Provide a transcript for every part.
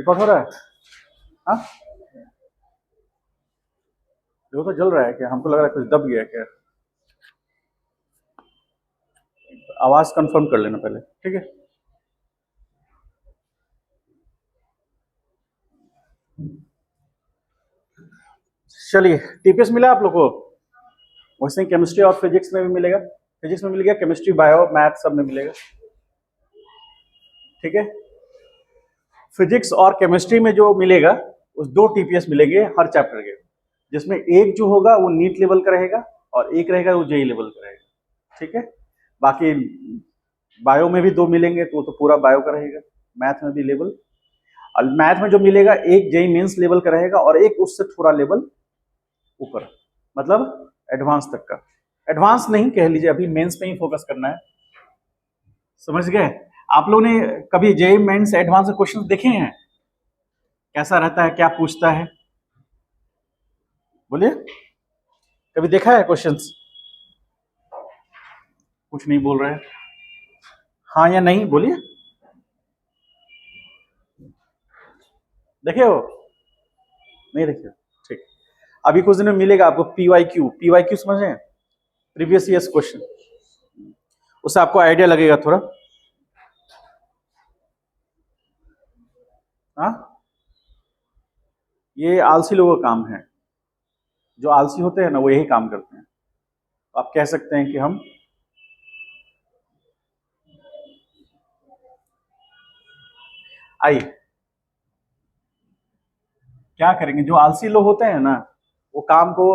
Record हो रहा है? हाँ, वो तो जल रहा है क्या? हमको लग रहा है कुछ दब गया क्या। आवाज कंफर्म कर लेना पहले, ठीक है। चलिए, टीपीएस मिला आप लोग को? वैसे ही केमिस्ट्री और फिजिक्स में भी मिलेगा। फिजिक्स में मिल गया, केमिस्ट्री बायो मैथ सब में मिलेगा, ठीक है। फिजिक्स और केमिस्ट्री में जो मिलेगा उस 2 टीपीएस मिलेंगे हर चैप्टर के, जिसमें एक जो होगा वो नीट लेवल का रहेगा और एक रहेगा वो जेई लेवल का रहेगा, ठीक है। बाकी बायो में भी 2 मिलेंगे तो वो तो पूरा बायो का रहेगा। मैथ में भी लेवल, और मैथ में जो मिलेगा एक जेई मेंस लेवल का रहेगा और एक उससे थोड़ा लेवल ऊपर, मतलब एडवांस तक का। एडवांस नहीं कह लीजिए, अभी मेंस पे ही फोकस करना है, समझ गए। आप लोगों ने कभी जेई मेंस एडवांस के क्वेश्चन देखे हैं? कैसा रहता है, क्या पूछता है? बोलिए, कभी देखा है क्वेश्चंस? कुछ नहीं बोल रहे हैं, हाँ या नहीं बोलिए। देखे हो? नहीं देखे? ठीक। अभी कुछ दिन में मिलेगा आपको पीवाईक्यू। पीवाईक्यू समझ रहे हैं? प्रीवियस ईयर्स क्वेश्चन, उससे आपको आइडिया लगेगा थोड़ा। हाँ, ये आलसी लोगों का काम है। जो आलसी होते हैं ना वो यही काम करते हैं। आप कह सकते हैं कि हम आइए क्या करेंगे। जो आलसी लोग होते हैं ना वो काम को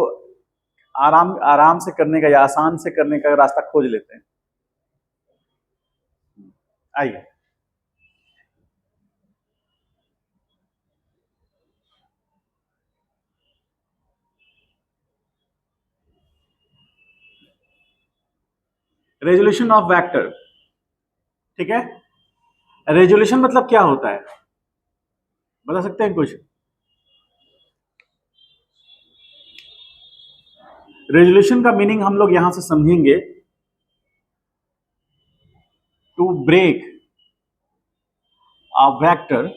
आराम आराम से करने का या आसान से करने का रास्ता खोज लेते हैं। आइए, रेजोल्यूशन ऑफ वेक्टर, ठीक है। रेजोल्यूशन मतलब क्या होता है, बता सकते हैं कुछ? रेजोल्यूशन का मीनिंग हम लोग यहां से समझेंगे, to break a vector,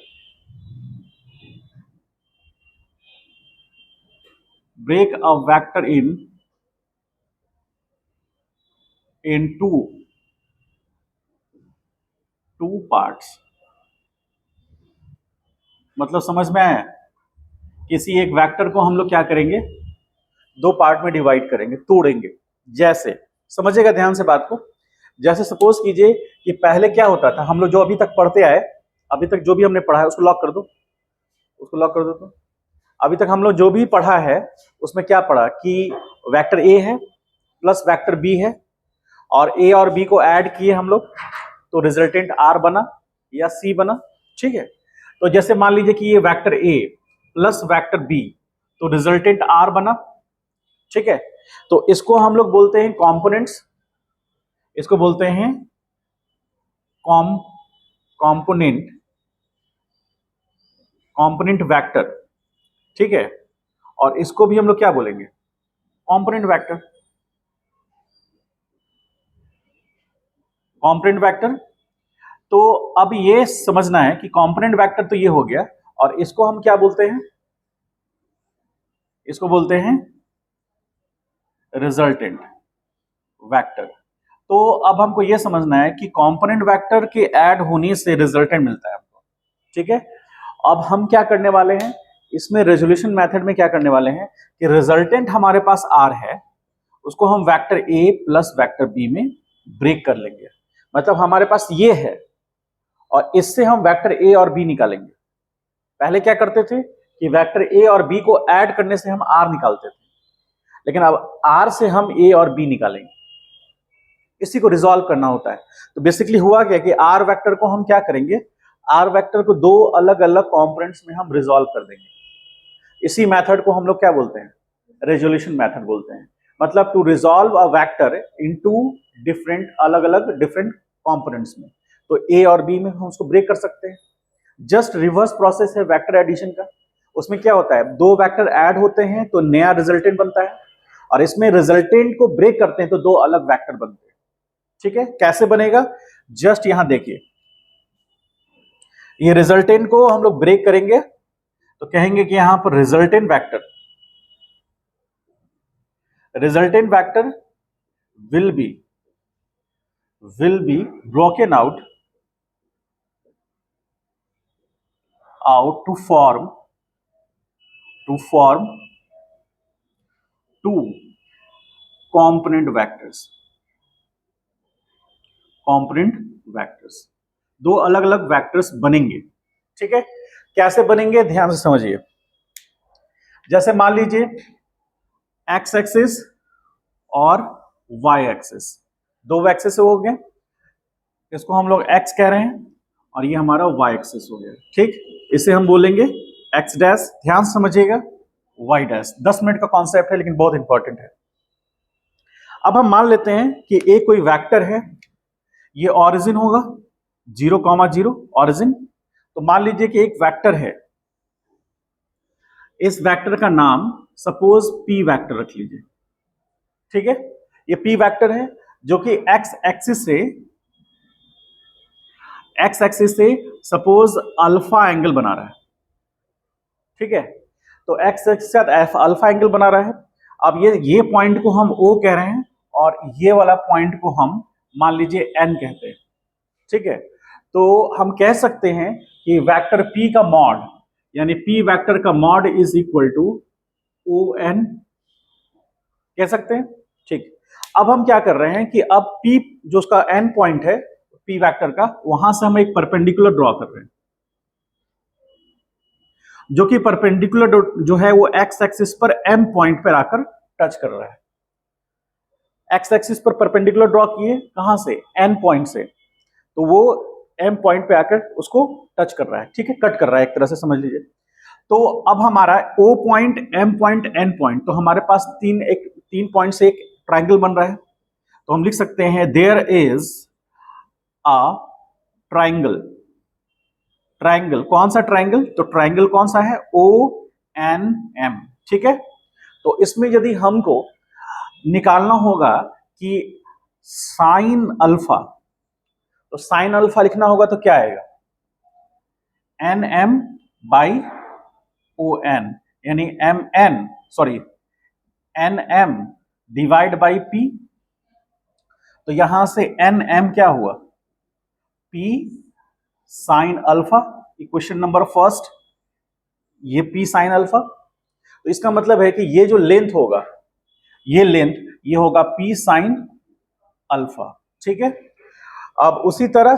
break a vector in two parts। मतलब समझ में आया? किसी एक वेक्टर को हम लोग क्या करेंगे, 2 पार्ट में डिवाइड करेंगे, तोड़ेंगे। जैसे समझिएगा ध्यान से बात को। जैसे सपोज कीजिए कि पहले क्या होता था, हम लोग जो अभी तक पढ़ते आए, अभी तक जो भी हमने पढ़ा है उसको लॉक कर दो, उसको लॉक कर दो। तो अभी तक हम लोग जो भी पढ़ा है उसमें क्या पढ़ा कि वेक्टर ए है प्लस वेक्टर बी है, और ए और बी को ऐड किए हम लोग तो रिजल्टेंट आर बना या सी बना, ठीक है। तो जैसे मान लीजिए कि ये vector A plus vector B तो रिजल्टेंट आर बना, ठीक है। तो इसको हम लोग बोलते हैं कंपोनेंट्स, इसको बोलते हैं कंपोनेंट कंपोनेंट वेक्टर, ठीक है। और इसको भी हम लोग क्या बोलेंगे, कंपोनेंट वेक्टर। कंपोनेंट वेक्टर, तो अब ये समझना है कि कंपोनेंट वेक्टर तो ये हो गया, और इसको हम क्या बोलते हैं, इसको बोलते हैं रिजल्टेंट वेक्टर। तो अब हमको यह समझना है कि कंपोनेंट वेक्टर के ऐड होने से रिजल्टेंट मिलता है हमको, ठीक है। अब हम क्या करने वाले हैं इसमें, रेजोल्यूशन मेथड में क्या करने वाले हैं कि रिजल्टेंट हमारे पास आर है, उसको हम vector A plus vector B में ब्रेक कर लेंगे। मतलब हमारे पास ये है और इससे हम वेक्टर ए और बी निकालेंगे। पहले क्या करते थे कि वेक्टर ए और बी को ऐड करने से हम आर निकालते थे, लेकिन अब आर से हम ए और बी निकालेंगे, इसी को रिजॉल्व करना होता है। तो बेसिकली हुआ क्या कि आर वेक्टर को हम क्या करेंगे, आर वेक्टर को 2 अलग अलग कंपोनेंट्स में हम रिजॉल्व कर देंगे। इसी मेथड को हम लोग क्या बोलते हैं, रेजोल्यूशन मेथड बोलते हैं। मतलब to resolve a vector into different अलग अलग डिफरेंट कंपोनेंट्स में, तो ए और बी में हम उसको ब्रेक कर सकते हैं। जस्ट रिवर्स प्रोसेस है वेक्टर एडिशन का। उसमें क्या होता है, 2 वेक्टर ऐड होते हैं तो नया रिजल्टेंट बनता है, और इसमें रिजल्टेंट को ब्रेक करते हैं तो 2 अलग वेक्टर बनते हैं, ठीक है। कैसे बनेगा, जस्ट यहां देखिए, ये रिजल्टेंट को हम लोग ब्रेक करेंगे तो कहेंगे कि यहां पर resultant vector will be broken out to form two component vectors, दो अलग अलग वेक्टर्स बनेंगे। ठीक है, कैसे बनेंगे ध्यान से समझिए। जैसे मान लीजिए एक्स एक्सिस और वाई एक्सिस, दो एक्सिस हो गए, इसको हम लोग एक्स कह रहे हैं और ये हमारा वाई एक्सिस हो गया। ठीक, इसे हम बोलेंगे एक्स डैश, ध्यान से समझिएगा, वाई डैश। 10 मिनट का कॉन्सेप्ट है लेकिन बहुत इंपॉर्टेंट है। अब हम मान लेते हैं कि एक कोई वेक्टर है, ये ऑरिजिन होगा 0,0 ऑरिजिन। तो मान लीजिए कि एक वेक्टर है, इस वेक्टर का नाम सपोज पी वेक्टर रख लीजिए। ठीक है, ये पी वेक्टर है जो कि एक्स एक्सिस से सपोज अल्फा एंगल बना रहा है। ठीक है, तो एक्स एक्सिस के साथ अल्फा एंगल बना रहा है। अब ये पॉइंट को हम ओ कह रहे हैं और ये वाला पॉइंट को हम मान लीजिए एन कहते हैं। ठीक है, तो हम कह सकते हैं कि वेक्टर पी का मॉड, यानी पी वेक्टर का mod is equal to O N कह सकते हैं। ठीक, अब हम क्या कर रहे हैं कि अब पी जो उसका एन पॉइंट है पी वेक्टर का, वहां से हम एक परपेंडिकुलर ड्रॉ कर रहे हैं, जो कि परपेंडिकुलर जो है वो एक्स एक्सिस पर एम पॉइंट पर आकर टच कर रहा है। एक्स एक्सिस पर परपेंडिकुलर ड्रॉ किए, कहां से, एन पॉइंट से, तो वो एम पॉइंट पे आकर उसको टच कर रहा है। ठीक है, कट कर रहा है एक तरह से समझ लीजिए। तो अब हमारा O point, M point, N point, तो हमारे पास तीन पॉइंट से एक ट्राइंगल बन रहा है। तो हम लिख सकते हैं देयर इज अ ट्राइंगल। कौन सा ट्राइंगल, तो ट्राइंगल कौन सा है, ओ एन एम। ठीक है, तो इसमें यदि हमको निकालना होगा कि साइन अल्फा, तो साइन अल्फा लिखना होगा तो क्या आएगा, N M by O N, यानी N M divide by P. तो यहां से एन एम क्या हुआ, P sine alpha, equation number first, ये पी साइन अल्फा। तो इसका मतलब है कि ये जो लेंथ होगा, ये होगा पी साइन अल्फा। ठीक है, अब उसी तरह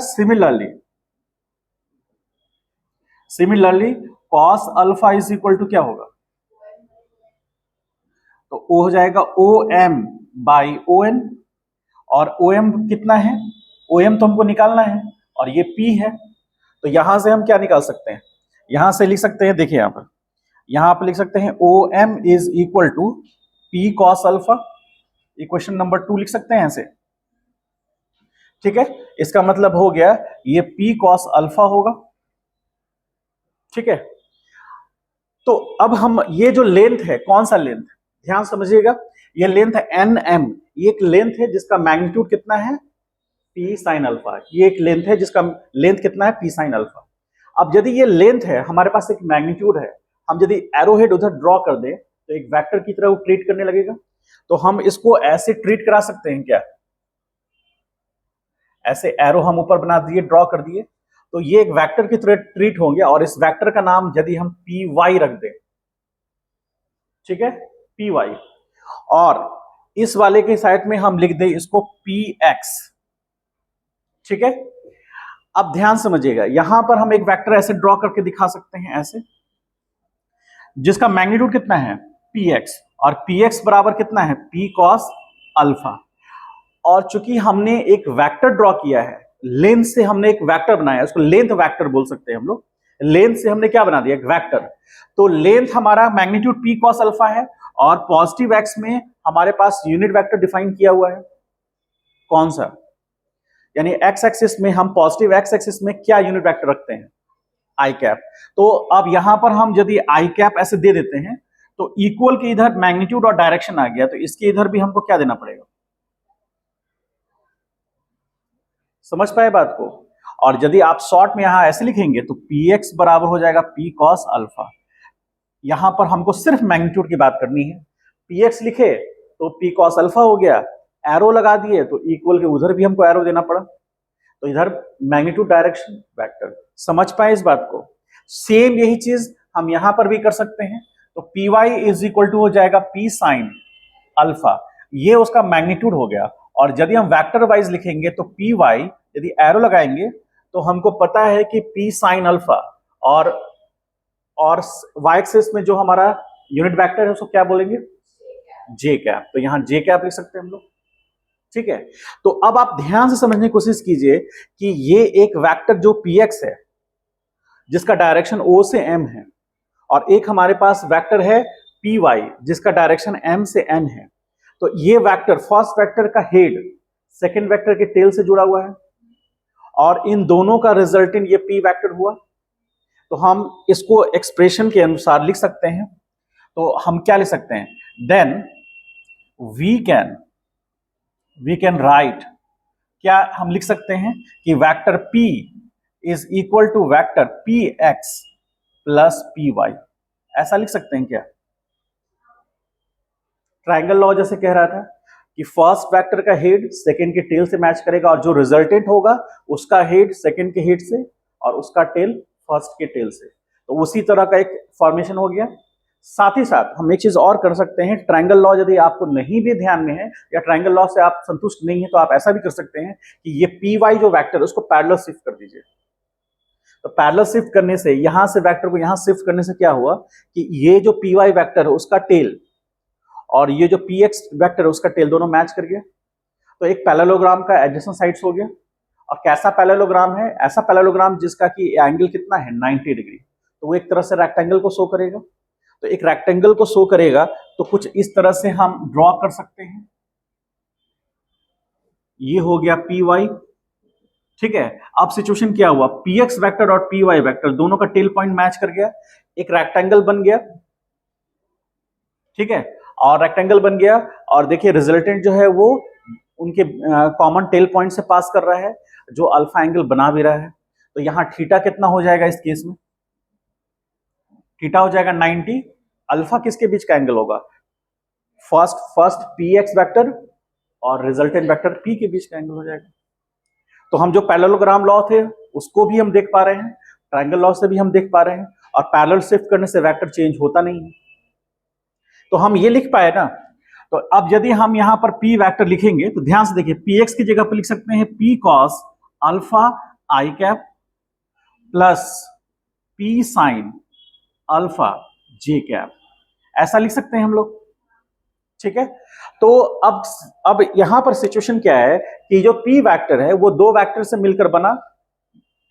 similarly cos alpha is equal to क्या होगा, तो ओ हो जाएगा O M by O N, और ओ एम कितना है, ओ एम तो हमको निकालना है और ये पी है। तो यहां से हम क्या निकाल सकते हैं, यहां से लिख सकते हैं, देखिए यहां पर लिख सकते हैं O M is equal to P cos alpha, equation number 2 लिख सकते हैं ऐसे। ठीक है, इसका मतलब हो गया ये पी कॉस अल्फा होगा। ठीक है, तो अब हम ये जो लेंथ है, कौन सा लेंथ, ध्यान समझिएगा, ये लेंथ है एन एम, ये एक लेंथ है जिसका मैग्नीट्यूड कितना है, पी साइन अल्फा। ये एक लेंथ है जिसका लेंथ कितना है, पी साइन अल्फा। अब यदि ये लेंथ है, हमारे पास एक मैग्नीट्यूड है, हम यदि एरो हेड उधर ड्रॉ कर दें तो एक वेक्टर की तरह वो ट्रीट करने लगेगा। तो हम इसको ऐसे ट्रीट करा सकते हैं क्या, ऐसे एरो हम ऊपर बना दिए, ड्रॉ कर दिए, तो ये एक वेक्टर की तरह ट्रीट होंगे और इस वेक्टर का नाम यदि हम पी वाई रख दें, ठीक है, पी वाई, और इस वाले के साइड में हम लिख दें इसको पी एक्स। ठीक है, अब ध्यान समझिएगा, यहां पर हम एक वेक्टर ऐसे ड्रॉ करके दिखा सकते हैं ऐसे, जिसका मैग्नीट्यूड कितना है, पी एक्स, और पी एक्स बराबर कितना है, पी कॉस अल्फा। और चूंकि हमने एक वेक्टर ड्रॉ किया है, लेंथ से हमने एक वेक्टर बनाया, उसको लेंथ वेक्टर बोल सकते हैं हम लोग, लेंथ से हमने क्या बना दिया, एक वेक्टर। तो लेंथ हमारा मैग्नीट्यूड पी कॉस अल्फा है, और पॉजिटिव एक्स में हमारे पास यूनिट वेक्टर डिफाइन किया हुआ है, कौन सा, यानी एक्स एक्सिस में हम पॉजिटिव एक्स एक्सिस में क्या यूनिट वेक्टर रखते हैं, आई कैप। तो अब यहां पर हम यदि आई कैप ऐसे दे देते हैं तो इक्वल के इधर मैग्नीट्यूड और डायरेक्शन आ गया, तो इसके इधर भी हमको क्या देना पड़ेगा, समझ पाए बात को। और यदि आप शॉर्ट में यहां ऐसे लिखेंगे तो पी एक्स बराबर हो जाएगा पी कॉस अल्फा। यहां पर हमको सिर्फ मैग्नीट्यूड की बात करनी है। पी एक्स लिखे तो पी कॉस अल्फा हो गया, एरो लगा दिए तो इक्वल के उधर भी हमको एरो देना पड़ा, तो इधर मैग्नीट्यूड डायरेक्शन वेक्टर। समझ पाए इस बात को? सेम यही चीज हम यहां पर भी कर सकते हैं। तो P Y is equal to हो जाएगा पी साइन अल्फा, ये उसका मैग्नीट्यूड हो गया। और यदि हम वेक्टर वाइज लिखेंगे तो पी वाई यदि एरो लगाएंगे तो हमको पता है कि पी साइन अल्फा, और वाई एक्सिस में जो हमारा यूनिट वेक्टर है उसको क्या बोलेंगे? जे कैप। तो यहां जे कैप लिख सकते हैं हम लोग। ठीक है, तो अब आप ध्यान से समझने की कोशिश कीजिए कि ये एक वेक्टर जो पी एक्स है जिसका डायरेक्शन ओ से एम है, और एक हमारे पास वेक्टर है पी वाई जिसका डायरेक्शन एम से एन है। तो ये वेक्टर फर्स्ट वेक्टर का हेड सेकेंड वेक्टर के टेल से जुड़ा हुआ है, और इन दोनों का रिजल्टेंट ये पी वेक्टर हुआ। तो हम इसको एक्सप्रेशन के अनुसार लिख सकते हैं। तो हम क्या लिख सकते हैं? देन वी कैन राइट, क्या हम लिख सकते हैं कि vector P is equal to vector P X plus P Y. ऐसा लिख सकते हैं क्या? ट्राइंगल लॉ जैसे कह रहा था कि फर्स्ट वेक्टर का हेड सेकंड के टेल से मैच करेगा, और जो रिजल्टेंट होगा उसका हेड सेकंड के हेड से और उसका टेल फर्स्ट के टेल से। तो उसी तरह का एक फॉर्मेशन हो गया। साथ ही साथ हम एक चीज और कर सकते हैं। ट्राइंगल लॉ यदि आपको नहीं भी ध्यान में है या ट्राइंगल लॉ से आप संतुष्ट नहीं है तो आप ऐसा भी कर सकते हैं कि ये पी वाई जो वेक्टर है उसको पैरेलल शिफ्ट कर दीजिए। तो पैरेलल शिफ्ट करने से, यहां से वेक्टर को यहां शिफ्ट करने से क्या हुआ कि ये जो पी वाई वेक्टर है उसका टेल और ये जो पी एक्स वेक्टर है उसका टेल दोनों मैच कर गया। तो एक पैरेललोग्राम का एडजेसेंट साइड्स हो गया। और कैसा पैरेललोग्राम है? ऐसा पैरेललोग्राम जिसका कि एंगल कितना है? 90 डिग्री। तो वो एक तरह से रेक्टेंगल को शो करेगा। तो एक रेक्टेंगल को शो करेगा तो कुछ इस तरह से हम ड्रॉ कर सकते हैं। ये हो गया पी वाई। ठीक है, अब सिचुएशन क्या हुआ? पी एक्स वैक्टर और पी वाई वैक्टर दोनों का टेल पॉइंट मैच कर गया, एक रेक्टेंगल बन गया। ठीक है, और रेक्टेंगल बन गया, और देखिए रिजल्टेंट जो है वो उनके कॉमन टेल पॉइंट से पास कर रहा है, जो अल्फा एंगल बना भी रहा है। तो यहां थीटा कितना हो जाएगा इस केस में? थीटा हो जाएगा 90। अल्फा किसके बीच का एंगल होगा? फर्स्ट पी एक्स वैक्टर और रिजल्टेंट वेक्टर पी के बीच का एंगल हो जाएगा। तो हम जो पैरेललोग्राम लॉ थे उसको भी हम देख पा रहे हैं, ट्रायंगल लॉ से भी हम देख पा रहे हैं, और पैरेलल शिफ्ट करने से वेक्टर चेंज होता नहीं है। तो हम ये लिख पाए ना। तो अब यदि हम यहां पर p वेक्टर लिखेंगे तो ध्यान से देखिए, px की जगह पर लिख सकते हैं p cos alpha I cap plus p sine alpha J cap, ऐसा लिख सकते हैं हम लोग। ठीक है, तो अब यहां पर सिचुएशन क्या है कि जो p वेक्टर है वो दो वेक्टर से मिलकर बना,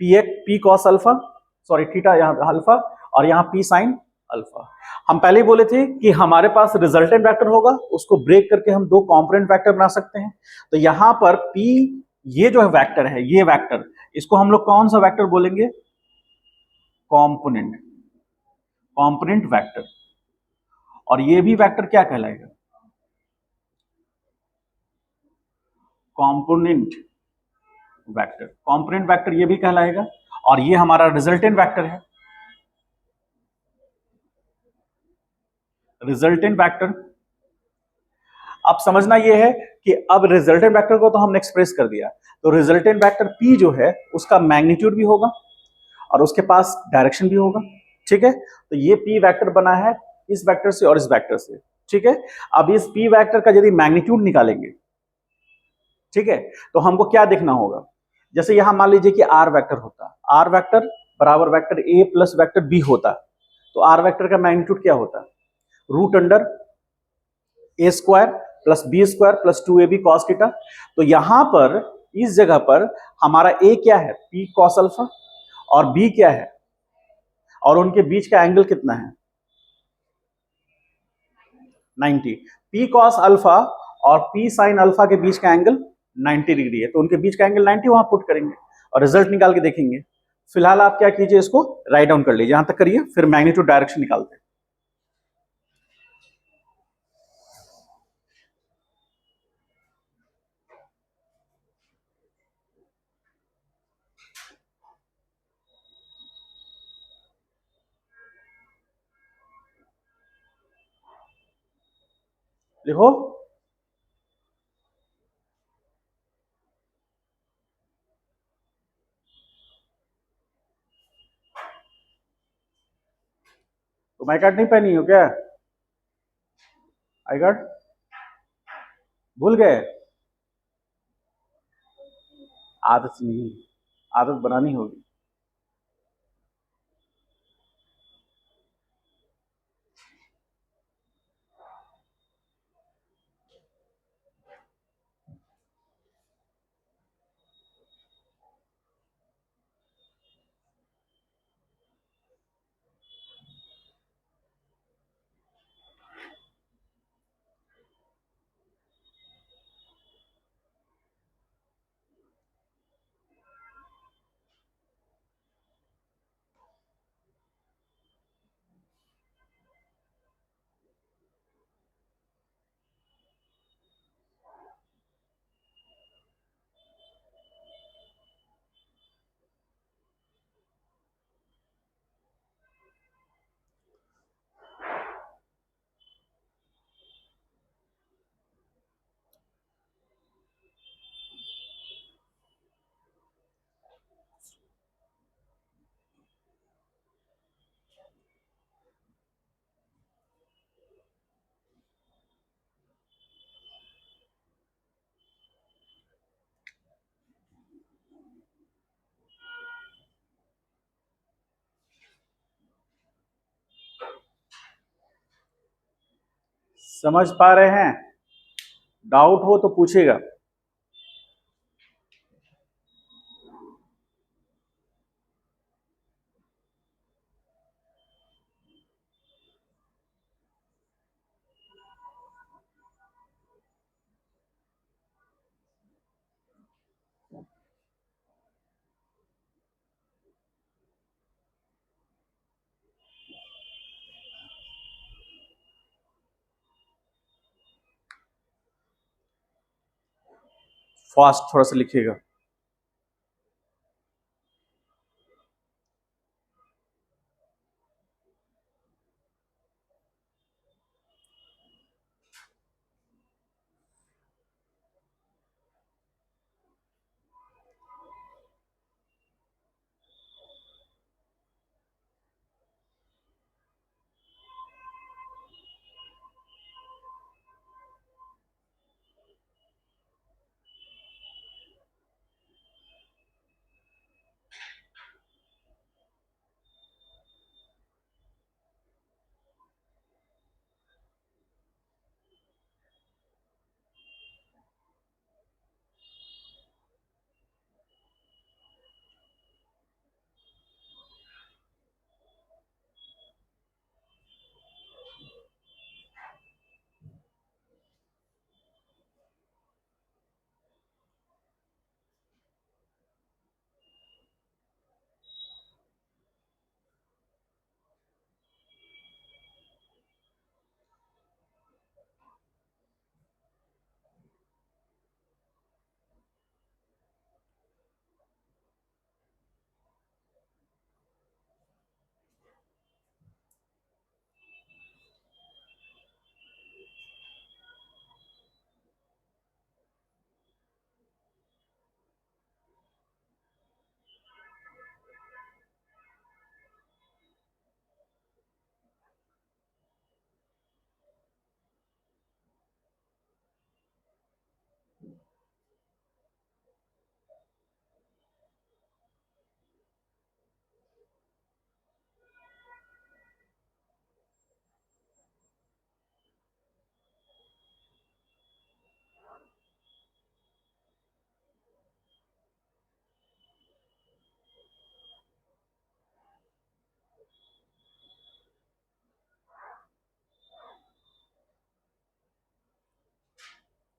p cos alpha, sorry theta यहां अल्फा, और यहां p साइन अल्फा। हम पहले ही बोले थे कि हमारे पास रिजल्टेंट वेक्टर होगा, उसको ब्रेक करके हम दो कंपोनेंट वेक्टर बना सकते हैं। तो यहां पर p, ये जो है वेक्टर है, ये वेक्टर, इसको हम लोग कौन सा वेक्टर बोलेंगे? Component, component vector. और ये भी वेक्टर क्या कहलाएगा? Component vector. कंपोनेंट वेक्टर ये भी कहलाएगा, और ये हमारा रिजल्टेंट वेक्टर है, रिजल्टेंट वेक्टर। अब समझना यह है कि अब रिजल्टेंट वेक्टर को तो हमने एक्सप्रेस कर दिया, तो रिजल्टेंट वेक्टर p जो है उसका मैग्नीट्यूड भी होगा और उसके पास डायरेक्शन भी होगा। ठीक है, तो ये p वेक्टर बना है इस वेक्टर से और इस वेक्टर से। ठीक है, अब इस p वेक्टर का यदि मैग्नीट्यूड निकालेंगे, ठीक है, तो हमको क्या देखना होगा? जैसे यहां मान लीजिए कि r वेक्टर होता, r वेक्टर बराबर vector a plus vector b होता, तो r वेक्टर का मैग्नीट्यूड क्या होता? Root under A square plus B square plus 2ab cos theta. तो यहां पर इस जगह पर हमारा a क्या है? p cos अल्फा, और b क्या है? और उनके बीच का एंगल कितना है? 90। p cos अल्फा और p sin अल्फा के बीच का एंगल 90 डिग्री है, तो उनके बीच का एंगल 90 वहां पुट करेंगे और रिजल्ट निकाल के देखेंगे। फिलहाल आप क्या कीजिए, इसको राइट डाउन कर लीजिए, यहां तक करिए, फिर मैग्नीट्यूड डायरेक्शन निकालते हैं। देखो, तुम आई कार्ड नहीं पहनी हो क्या? आई कार्ड भूल गए? आदत नहीं, आदत बनानी होगी। समझ पा रहे हैं? डाउट हो तो पूछेगा। फास्ट थोड़ा सा लिखिएगा।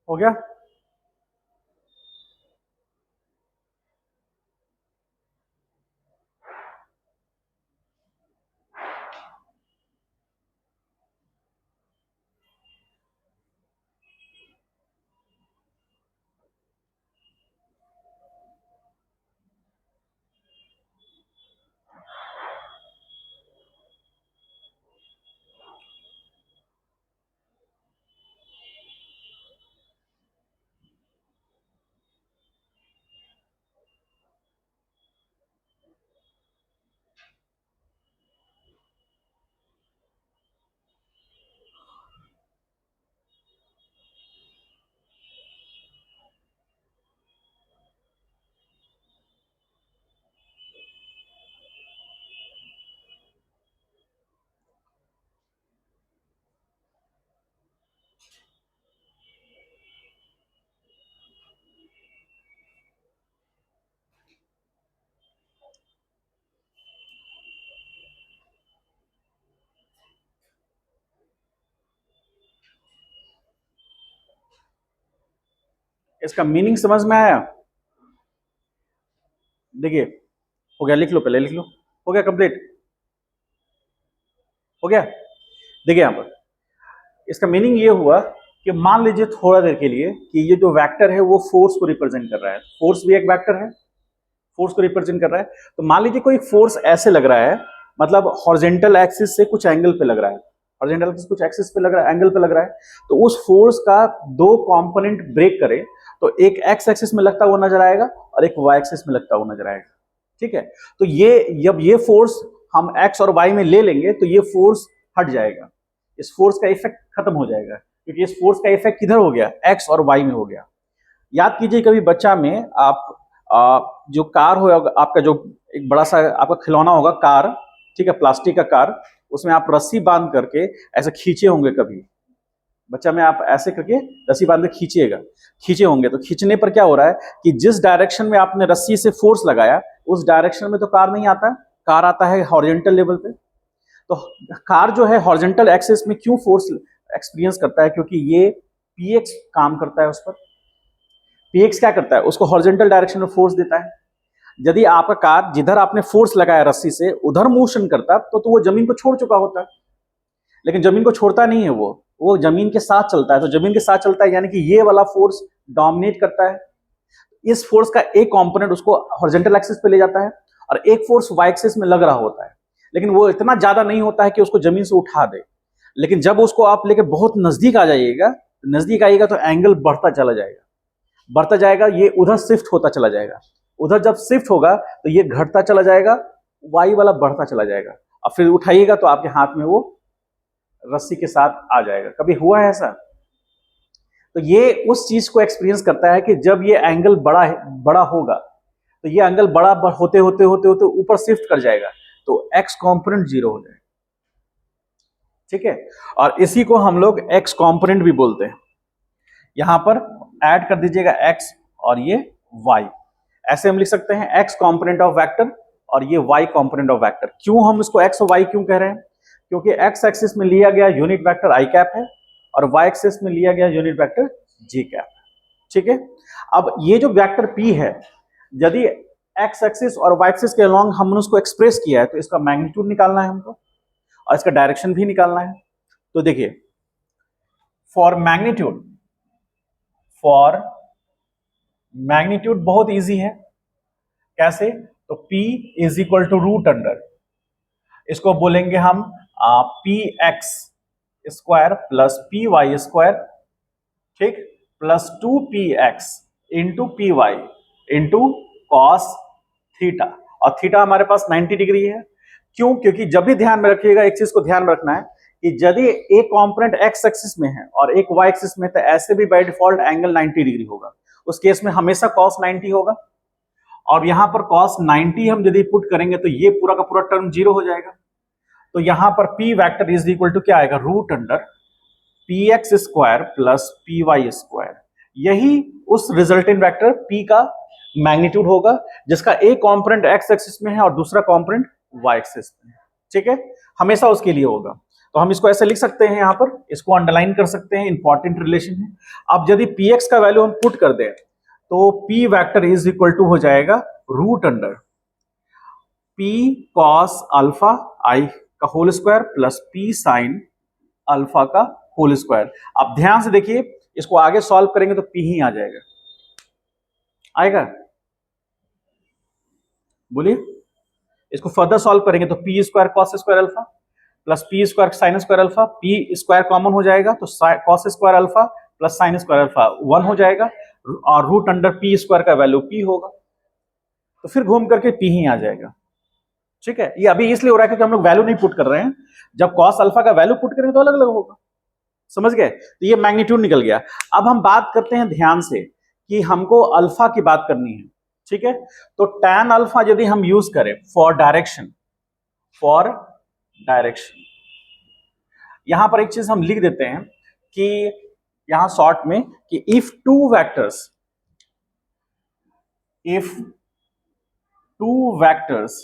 हो गया? इसका मीनिंग समझ में आया? देखिए, हो गया, लिख लो, पहले लिख लो। हो गया कंप्लीट? हो गया? देखिए यहां पर इसका मीनिंग ये हुआ कि मान लीजिए थोड़ा देर के लिए कि ये जो वेक्टर है वो फोर्स को रिप्रेजेंट कर रहा है। फोर्स भी एक वेक्टर है, फोर्स को रिप्रेजेंट कर रहा है। तो मान लीजिए कोई फोर्स ऐसे लग रहा है, मतलब हॉरिजॉन्टल एक्सिस से कुछ एंगल पे लग रहा है, हॉरिजॉन्टल एक्सिस कुछ एक्सिस पे लग रहा है, एंगल पे लग रहा है। तो उस फोर्स का दो कंपोनेंट ब्रेक करे तो एक एक्स एक्सिस में लगता हुआ नजर आएगा और एक वाई एक्सिस में लगता हुआ नजर आएगा। ठीक है, तो ये जब ये फोर्स हम एक्स और वाई में ले लेंगे तो ये फोर्स हट जाएगा, इस फोर्स का इफेक्ट खत्म हो जाएगा, क्योंकि इस फोर्स का इफेक्ट किधर हो गया, एक्स और वाई में हो गया। याद कीजिए कभी बच्चा में आप जो कार हो आपका, जो एक बड़ा सा आपका खिलौना होगा कार, ठीक है, प्लास्टिक का कार, उसमें आप रस्सी बांध करके ऐसे खींचे होंगे कभी, बच्चा में आप ऐसे करके रस्सी बांध के खींचिएगा, खींचे होंगे। तो खींचने पर क्या हो रहा है कि जिस डायरेक्शन में आपने रस्सी से फोर्स लगाया उस डायरेक्शन में तो कार नहीं आता, कार आता है हॉरिजॉन्टल लेवल पे। तो कार जो है हॉरिजॉन्टल एक्सिस में क्यों फोर्स एक्सपीरियंस करता है, क्योंकि ये पीएक्स काम करता है उस पर। पीएक्स क्या करता है, उसको हॉरिजॉन्टल डायरेक्शन में फोर्स देता है। यदि आपका कार जिधर आपने फोर्स लगाया रस्सी से उधर मोशन करता तो वो जमीन को छोड़ चुका होता, लेकिन जमीन को छोड़ता नहीं है, वो जमीन के साथ चलता है। तो जमीन के साथ चलता है यानी कि ये वाला फोर्स डोमिनेट करता है। इस फोर्स का एक कंपोनेंट उसको हॉरिजॉन्टल एक्सिस पे ले जाता है और एक फोर्स वाई एक्सिस में लग रहा होता है, लेकिन वो इतना ज्यादा नहीं होता है कि उसको जमीन से उठा दे। लेकिन जब उसको आप लेके बहुत नजदीक आ जाइएगा, नजदीक आइएगा तो एंगल बढ़ता चला जाएगा, बढ़ता जाएगा, ये उधर शिफ्ट होता चला जाएगा। उधर जब शिफ्ट होगा तो ये घटता चला जाएगा, वाई वाला बढ़ता चला जाएगा, और फिर उठाइएगा तो आपके हाथ में वो रस्सी के साथ आ जाएगा। कभी हुआ है ऐसा? तो ये उस चीज को एक्सपीरियंस करता है कि जब ये एंगल बड़ा होगा तो ये एंगल बड़ा होते होते होते होते ऊपर शिफ्ट कर जाएगा, तो एक्स कॉम्पोनेंट जीरो हो जाएगा। ठीक है, और इसी को हम लोग एक्स कॉम्पोनेंट भी बोलते हैं। यहां पर ऐड कर दीजिएगा एक्स और ये वाई, ऐसे हम लिख सकते हैं एक्स कॉम्पोनेंट ऑफ वेक्टर और ये वाई कॉम्पोनेंट ऑफ वेक्टर। क्यों हम इसको एक्स और वाई क्यों कह रहे हैं, क्योंकि एक्स एक्सिस में लिया गया यूनिट वेक्टर आई कैप है और वाई एक्सिस में लिया गया यूनिट वेक्टर जी कैप है। ठीक है, अब ये जो वेक्टर पी है, यदि एक्स एक्सिस और वाई एक्सिस के अलॉन्ग हमने उसको एक्सप्रेस किया है तो इसका मैग्नीट्यूड निकालना है हमको और इसका डायरेक्शन भी निकालना है। तो देखिए, फॉर मैग्नीट्यूड बहुत इजी है। कैसे? तो P is equal to root under, इसको बोलेंगे हम P X square plus P Y square, ठीक, plus 2px into P Y into cos theta, और थीटा हमारे पास 90 डिग्री है। क्यों? क्योंकि जब भी ध्यान में रखिएगा, एक चीज को ध्यान में रखना है कि यदि एक कंपोनेंट एक्स एक्सिस में है और एक वाई एक्सिस में, तो ऐसे भी बाय डिफॉल्ट एंगल 90 डिग्री होगा, उस केस में हमेशा कॉस 90 होगा। और यहां पर कॉस 90 हम यदि पुट करेंगे तो ये पूरा का पूरा टर्म जीरो हो जाएगा। तो यहां पर P vector is equal to क्या आएगा, root under P X square plus P Y square. यही उस रिजल्टेंट वेक्टर पी का मैग्नीट्यूड होगा जिसका एक कंपोनेंट एक्स एक्सिस में है और दूसरा कंपोनेंट वाई एक्सिस में है। ठीक है, हमेशा उसके लिए होगा। तो हम इसको ऐसे लिख सकते हैं, यहां पर इसको अंडरलाइन कर सकते हैं, इंपॉर्टेंट रिलेशन है। अब यदि पी एक्स का वैल्यू हम पुट कर दें तो P vector is equal to हो जाएगा root under P cos alpha I का whole square plus P sine alpha का होल स्क्वायर। अब ध्यान से देखिए, इसको आगे सॉल्व करेंगे तो पी ही आ जाएगा, आएगा? बोलिए, इसको फर्दर सॉल्व करेंगे तो P square cos square alpha plus P square sine square alpha, P square common हो जाएगा तो cos square alpha plus sine square alpha 1 हो जाएगा, और रूट अंडर पी स्क्वायर का वैल्यू पी होगा, तो फिर घूम करके पी ही आ जाएगा। ठीक है, ये अभी इसलिए हो रहा है क्योंकि हम लोग वैल्यू नहीं पुट कर रहे हैं, जब कॉस अल्फा का वैल्यू पुट करेंगे तो अलग अलग होगा। समझ गए? तो ये मैग्नीट्यूड निकल गया। अब हम बात करते हैं ध्यान से कि हमको अल्फा की बात करनी है। ठीक है, तो tan अल्फा यदि हम यूज करें फॉर डायरेक्शन, यहां पर एक चीज हम लिख देते हैं कि यहां शॉर्ट में कि if two vectors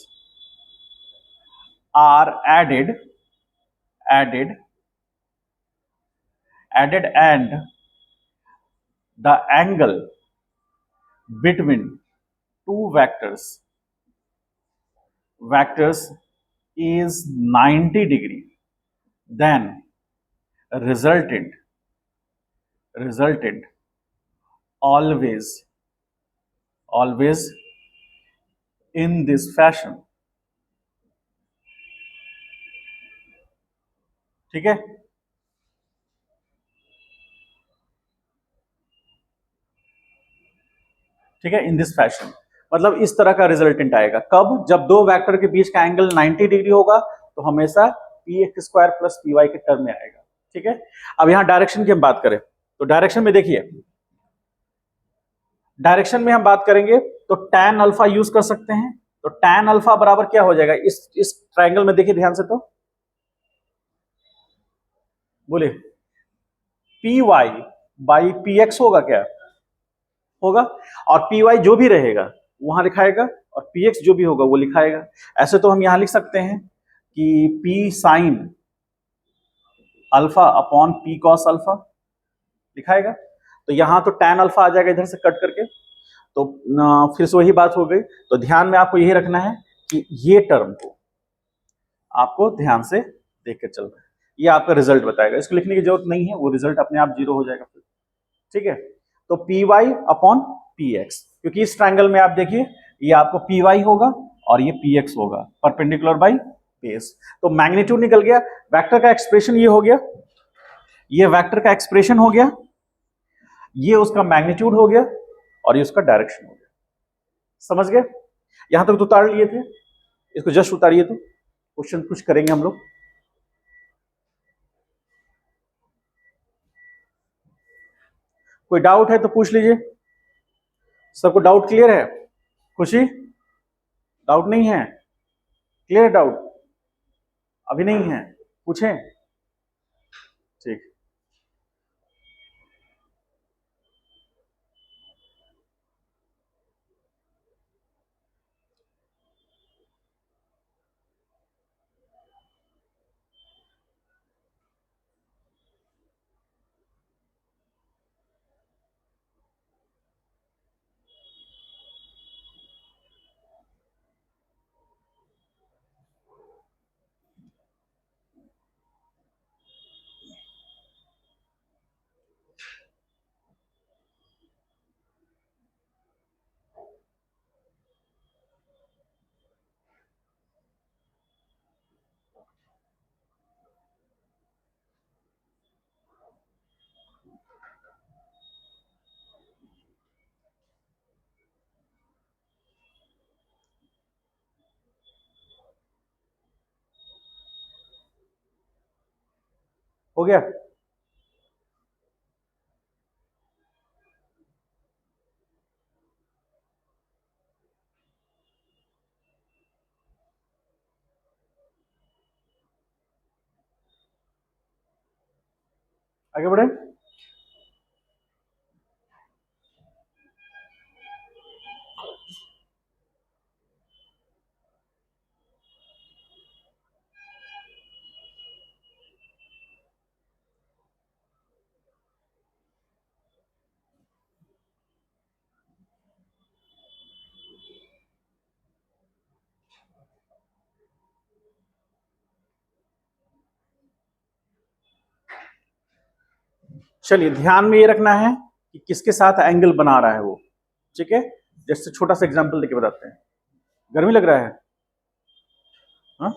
are added and the angle between two vectors is 90 degree, then resultant always in this fashion. ठीक है, ठीक है, इन दिस फैशन, मतलब इस तरह का रिजल्टेंट आएगा कब, जब दो वेक्टर के बीच का एंगल 90 डिग्री होगा, तो हमेशा P X square plus P Y के टर्म में आएगा। ठीक है, अब यहां डायरेक्शन की हम बात करें तो डायरेक्शन में देखिए, डायरेक्शन में हम बात करेंगे तो tan अल्फा यूज कर सकते हैं। तो tan अल्फा बराबर क्या हो जाएगा इस ट्राइंगल में, देखिए ध्यान से, तो बोले P Y by P X होगा क्या, होगा, और पी वाई जो भी रहेगा वहां लिखाएगा और पी एक्स जो भी होगा वो लिखाएगा। ऐसे तो हम यहां लिख सकते हैं कि P sine alpha upon P cos alpha लिखाएगा, तो यहां तो tan अल्फा आ जाएगा इधर से कट करके, तो फिर से वही बात हो गई। तो ध्यान में आपको यही रखना है कि ये टर्म को आपको ध्यान से देख के चलना है, ये आपका रिजल्ट बताएगा, इसको लिखने की जरूरत नहीं है, वो रिजल्ट अपने आप जीरो हो जाएगा फिर। ठीक है, तो P Y upon P X, क्योंकि इस ट्राइंगल में आप देखिए ये आपको पी वाई होगा और ये पी एक्स होगा, परपेंडिकुलर बाई बेस, तो मैग्नीट्यूड निकल गया, वेक्टर का एक्सप्रेशन ये हो गया, ये वेक्टर का एक्सप्रेशन हो गया, ये उसका मैग्नीट्यूड हो गया और ये उसका डायरेक्शन हो गया। समझ गए, यहां तक तो उतार लिए थे, इसको जस्ट उतारिए तो क्वेश्चन कुछ करेंगे हम लोग। कोई डाउट है तो पूछ लीजिए, सबको डाउट क्लियर है? खुशी, डाउट नहीं है? Clear doubt? अभी नहीं है, पूछें? ठीक, हो गया? आगे बढ़े, चलिए ध्यान में ये रखना है कि किसके साथ एंगल बना रहा है वो। ठीक है, जैसे छोटा सा एग्जांपल देके बताते हैं, गर्मी लग रहा है? हाँ,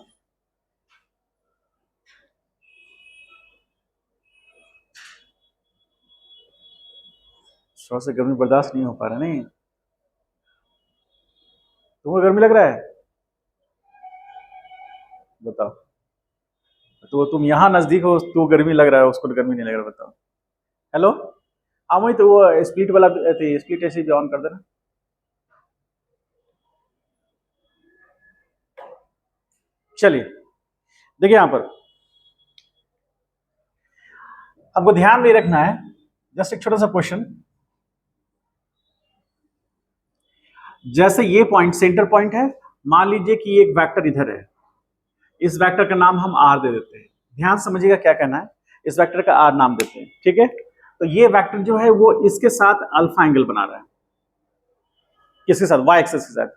थोड़ा सा गर्मी बर्दाश्त नहीं हो पा रहा, नहीं तुमको गर्मी लग रहा है? बताओ, तो तुम यहाँ नजदीक हो तो गर्मी लग रहा है, उसको तो गर्मी नहीं लग रहा, बताओ। हेलो, हाँ वही तो, वो स्प्लिट वाला स्प्लिट ऐसे भी ऑन कर देना। चलिए देखिए, यहां पर आपको ध्यान में रखना है, जस्ट एक छोटा सा क्वेश्चन, जैसे ये पॉइंट सेंटर पॉइंट है, मान लीजिए कि एक वेक्टर इधर है, इस वेक्टर का नाम हम आर दे देते हैं, ध्यान समझिएगा क्या कहना है, इस वेक्टर का आर नाम देते हैं। ठीक है, तो ये वेक्टर जो है वो इसके साथ अल्फा एंगल बना रहा है, किसके साथ, वाई एक्सेस के साथ।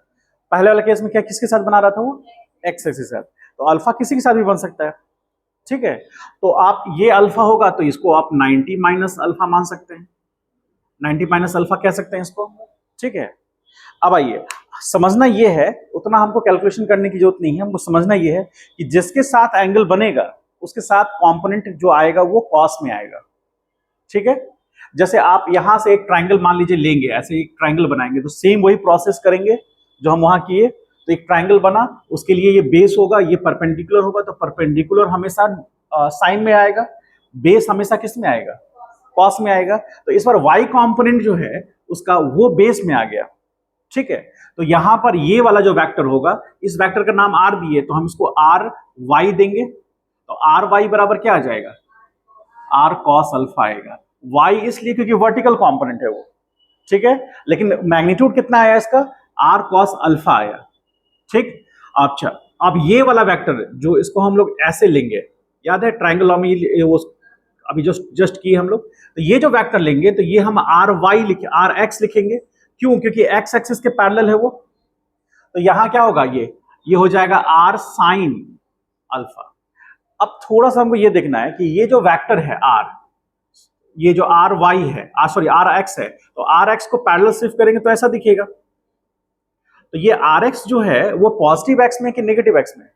पहले वाले केस में क्या किसके साथ बना रहा था वो, एक्स एक्सेस के साथ। तो अल्फा किसी के साथ भी बन सकता है, ठीक है। तो आप ये अल्फा होगा तो इसको आप 90 माइनस अल्फा मान सकते हैं, 90 माइनस अल्फा कह सकते हैं इसको, ठीक है। अब आइए, समझना ये है, उतना हमको कैलकुलेशन करने की जरूरत नहीं है, हमको समझना ये है कि जिसके साथ एंगल बनेगा उसके साथ कंपोनेंट जो आएगा वो कॉस में आएगा, ठीक है। जैसे आप यहां से एक ट्राइंगल मान लीजिए लेंगे, ऐसे एक ट्राइंगल बनाएंगे तो सेम वही प्रोसेस करेंगे जो हम वहां किए। तो एक ट्राइंगल बना, उसके लिए ये बेस होगा, ये परपेंडिकुलर होगा, तो परपेंडिकुलर हमेशा साइन में आएगा, बेस हमेशा किस में आएगा, कॉस में आएगा। तो इस बार वाई कंपोनेंट जो है उसका वो बेस में आ गया, ठीक है। तो यहां पर ये वाला जो वेक्टर होगा, इस वेक्टर का नाम आर दिए तो हम इसको आर वाई देंगे। तो आर वाई बराबर क्या आ जाएगा, आर कॉस अल्फा आएगा। वाई इसलिए क्योंकि वर्टिकल कंपोनेंट है वो, ठीक है। लेकिन मैग्नीट्यूड कितना आया इसका, आर कॉस अल्फा आया, ठीक। अच्छा, अब ये वाला वेक्टर जो इसको हम लोग ऐसे लेंगे, याद है ट्राइंगोनोमेट्री वो अभी जस्ट किए हम लोग। तो ये जो वेक्टर लेंगे तो ये हम आर वाई लिखे, आर एक्स लिखेंगे, क्यों, क्योंकि एक्स एक्सिस के पैरेलल है वो। तो यहां क्या होगा, ये हो जाएगा आर साइन अल्फा। अब थोड़ा सा हमको ये देखना है कि ये जो वेक्टर है आर, ये जो आर वाई है, सॉरी आर एक्स है, तो आर एक्स को पैरेलल शिफ्ट करेंगे तो ऐसा दिखेगा। तो ये आर एक्स जो है वो पॉजिटिव एक्स में कि नेगेटिव एक्स में,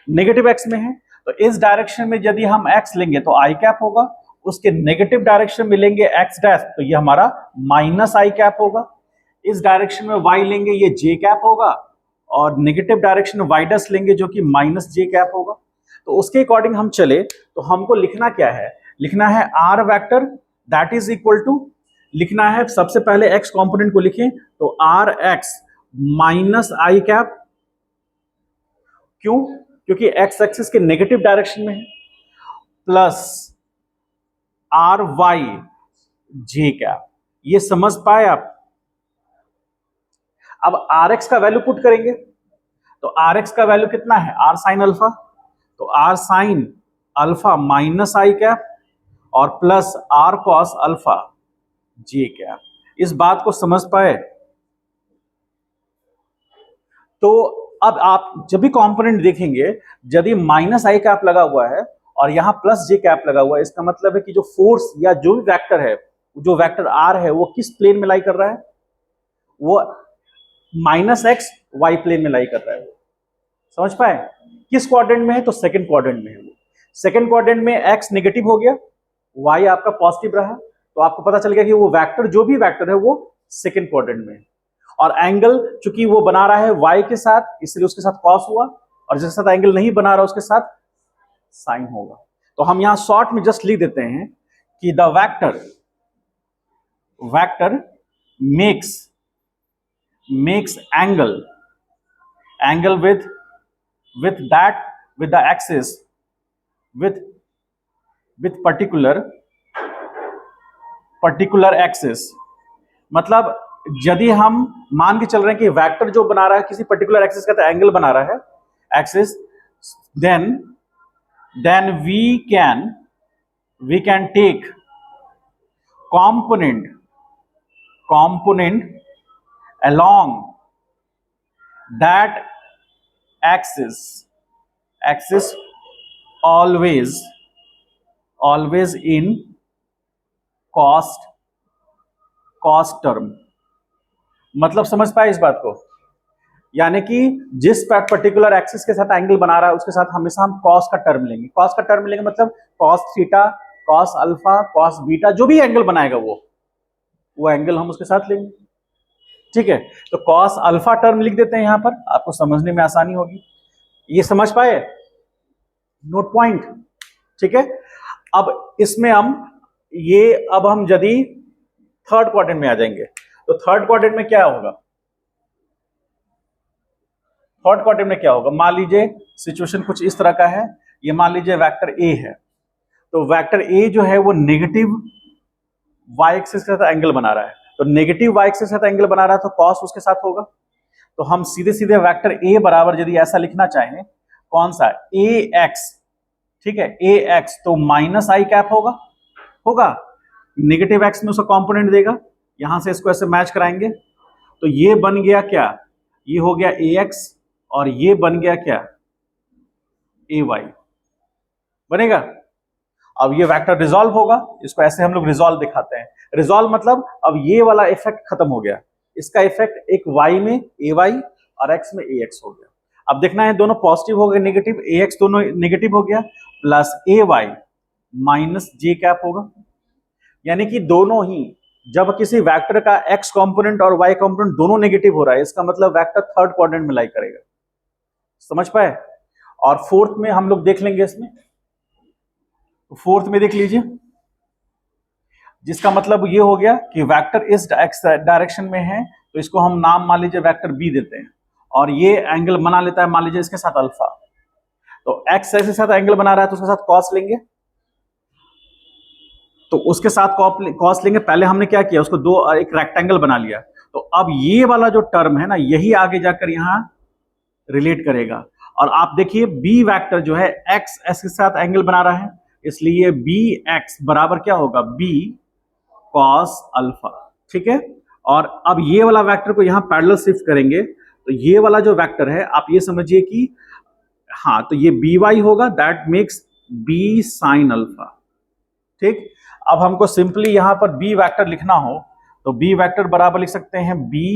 नेगेटिव एक्स में है। तो इस डायरेक्शन में यदि हम एक्स लेंगे तो आई कैप होगा, उसके नेगेटिव डायरेक्शन में लेंगे एक्स डैश तो ये हमारा माइनस आई कैप होगा। इस डायरेक्शन में वाई लेंगे ये जे कैप होगा, और नेगेटिव डायरेक्शन में वाई डैश लेंगे जो कि माइनस जे कैप होगा। तो उसके अकॉर्डिंग हम चले तो हमको लिखना क्या है, लिखना है R vector that is equal to, लिखना है सबसे पहले एक्स कंपोनेंट को लिखें तो R X minus I cap, क्यों, क्योंकि एक्स एक्सिस के नेगेटिव डायरेक्शन में है, plus R Y J cap. ये समझ पाए आप। अब आर एक्स का वैल्यू पुट करेंगे तो आर एक्स का वैल्यू कितना है, आर साइन अल्फा। तो R sine alpha minus I cap और plus R cos alpha J cap. इस बात को समझ पाए। तो अब आप जब भी कंपोनेंट देखेंगे, यदि माइनस आई कैप लगा हुआ है और यहां प्लस जे कैप लगा हुआ है, इसका मतलब है कि जो फोर्स या जो भी वेक्टर है, जो वेक्टर आर है वो किस प्लेन में लाई कर रहा है, वो माइनस एक्स वाई प्लेन में लाई कर रहा है। वो समझ पाए, किस क्वाड्रेंट में है, तो सेकंड क्वाड्रेंट में है। वो सेकंड क्वाड्रेंट में एक्स नेगेटिव हो गया, वाई आपका पॉजिटिव रहा, तो आपको पता चल गया कि वो वेक्टर जो भी वेक्टर है वो सेकंड क्वाड्रेंट में है। और एंगल चूंकि वो बना रहा है वाई के साथ, इसलिए उसके साथ कॉस हुआ, और जिसके साथ एंगल नहीं बना रहा उसके साथ साइन होगा। तो हम यहां शॉर्ट में जस्ट लिख देते हैं कि the vector makes angle with the axis with particular axis। मतलब यदि हम मान के चल रहे हैं कि वेक्टर जो बना रहा है किसी पर्टिकुलर एक्सिस का तो एंगल बना रहा है axis, then we can take component along that axis always in cost term। मतलब समझ पाए इस बात को, यानी कि जिस पर्टिकुलर एक्सिस के साथ एंगल बना रहा है उसके साथ हमेशा हम कॉस का टर्म लेंगे। कॉस का टर्म लेंगे मतलब cos theta, cos alpha, cos beta, जो भी एंगल बनाएगा वो एंगल हम उसके साथ लेंगे, ठीक है। तो कॉस अल्फा टर्म लिख देते हैं यहां पर, आपको समझने में आसानी होगी। ये समझ पाए, नोट पॉइंट, ठीक है। अब इसमें अब हम यदि थर्ड क्वाड्रेंट में आ जाएंगे तो थर्ड क्वाड्रेंट में क्या होगा, थर्ड क्वाड्रेंट में क्या होगा, मान लीजिए सिचुएशन कुछ इस तरह का है। ये मान लीजिए वेक्टर ए है, तो वेक्टर ए जो है वो नेगेटिव वाई एक्सिस के साथ एंगल बना रहा है, तो नेगेटिव वाई एक्सिस के साथ एंगल बना रहा है तो कॉस उसके साथ होगा। तो हम सीधे सीधे वेक्टर ए बराबर यदि ऐसा लिखना चाहें, कौन सा, ए एक्स, ठीक है, ए एक्स तो माइनस आई कैप होगा, नेगेटिव एक्स में उसका कंपोनेंट देगा, यहां से इसको ऐसे मैच कराएंगे, तो ये बन गया क्या, ये हो गया ax और ये बन गया क्या, ay बनेगा। अब ये वेक्टर रिजॉल्व होगा, इसको ऐसे हम लोग रिजॉल्व दिखाते हैं। रिजॉल्व मतलब अब ये वाला इफेक्ट खत्म हो गया, इसका इफेक्ट एक y में ay और x में ax हो गया। अब देखना है दोनों पॉजिटिव हो गए नेगेटिव, ax दोनों नेगेटिव हो गया, plus ay minus J cap होगा। यानी कि दोनों ही, जब किसी वेक्टर का x कंपोनेंट और y कंपोनेंट दोनों नेगेटिव हो रहा है, इसका मतलब वेक्टर थर्ड क्वाड्रेंट में लाई करेगा। समझ पाए। और फोर्थ में हम लोग देख लेंगे इसमें, तो फोर्थ में देख लीजिए, जिसका मतलब ये हो गया कि वेक्टर इस डायरेक्शन में है, तो इसको हम नाम मान लीजिए वेक्टर बी देते हैं, और ये एंगल बना लेता है मान लीजिए इसके साथ अल्फा। तो एक्स के साथ एंगल बना रहा है तो उसके साथ कॉस लेंगे, तो उसके साथ कॉस लेंगे। पहले हमने क्या किया, उसको दो एक रेक्टेंगल बना लिया। तो अब ये वाला जो टर्म है ना, यही आगे जाकर यहां रिलेट करेगा। और आप देखिए बी वेक्टर जो है एक्स एस के साथ एंगल बना रहा है, इसलिए बी एक्स बराबर क्या होगा, बी कॉस अल्फा। ठीक है। और अब ये वाला वेक्टर को यहां पैरेलल शिफ्ट करेंगे, तो ये वाला जो वेक्टर है आप ये समझिए कि हाँ, तो ये बी वाई होगा, that makes B sine alpha. ठीक। अब हमको सिंपली यहां पर बी वेक्टर लिखना हो, तो बी वेक्टर बराबर लिख सकते हैं बी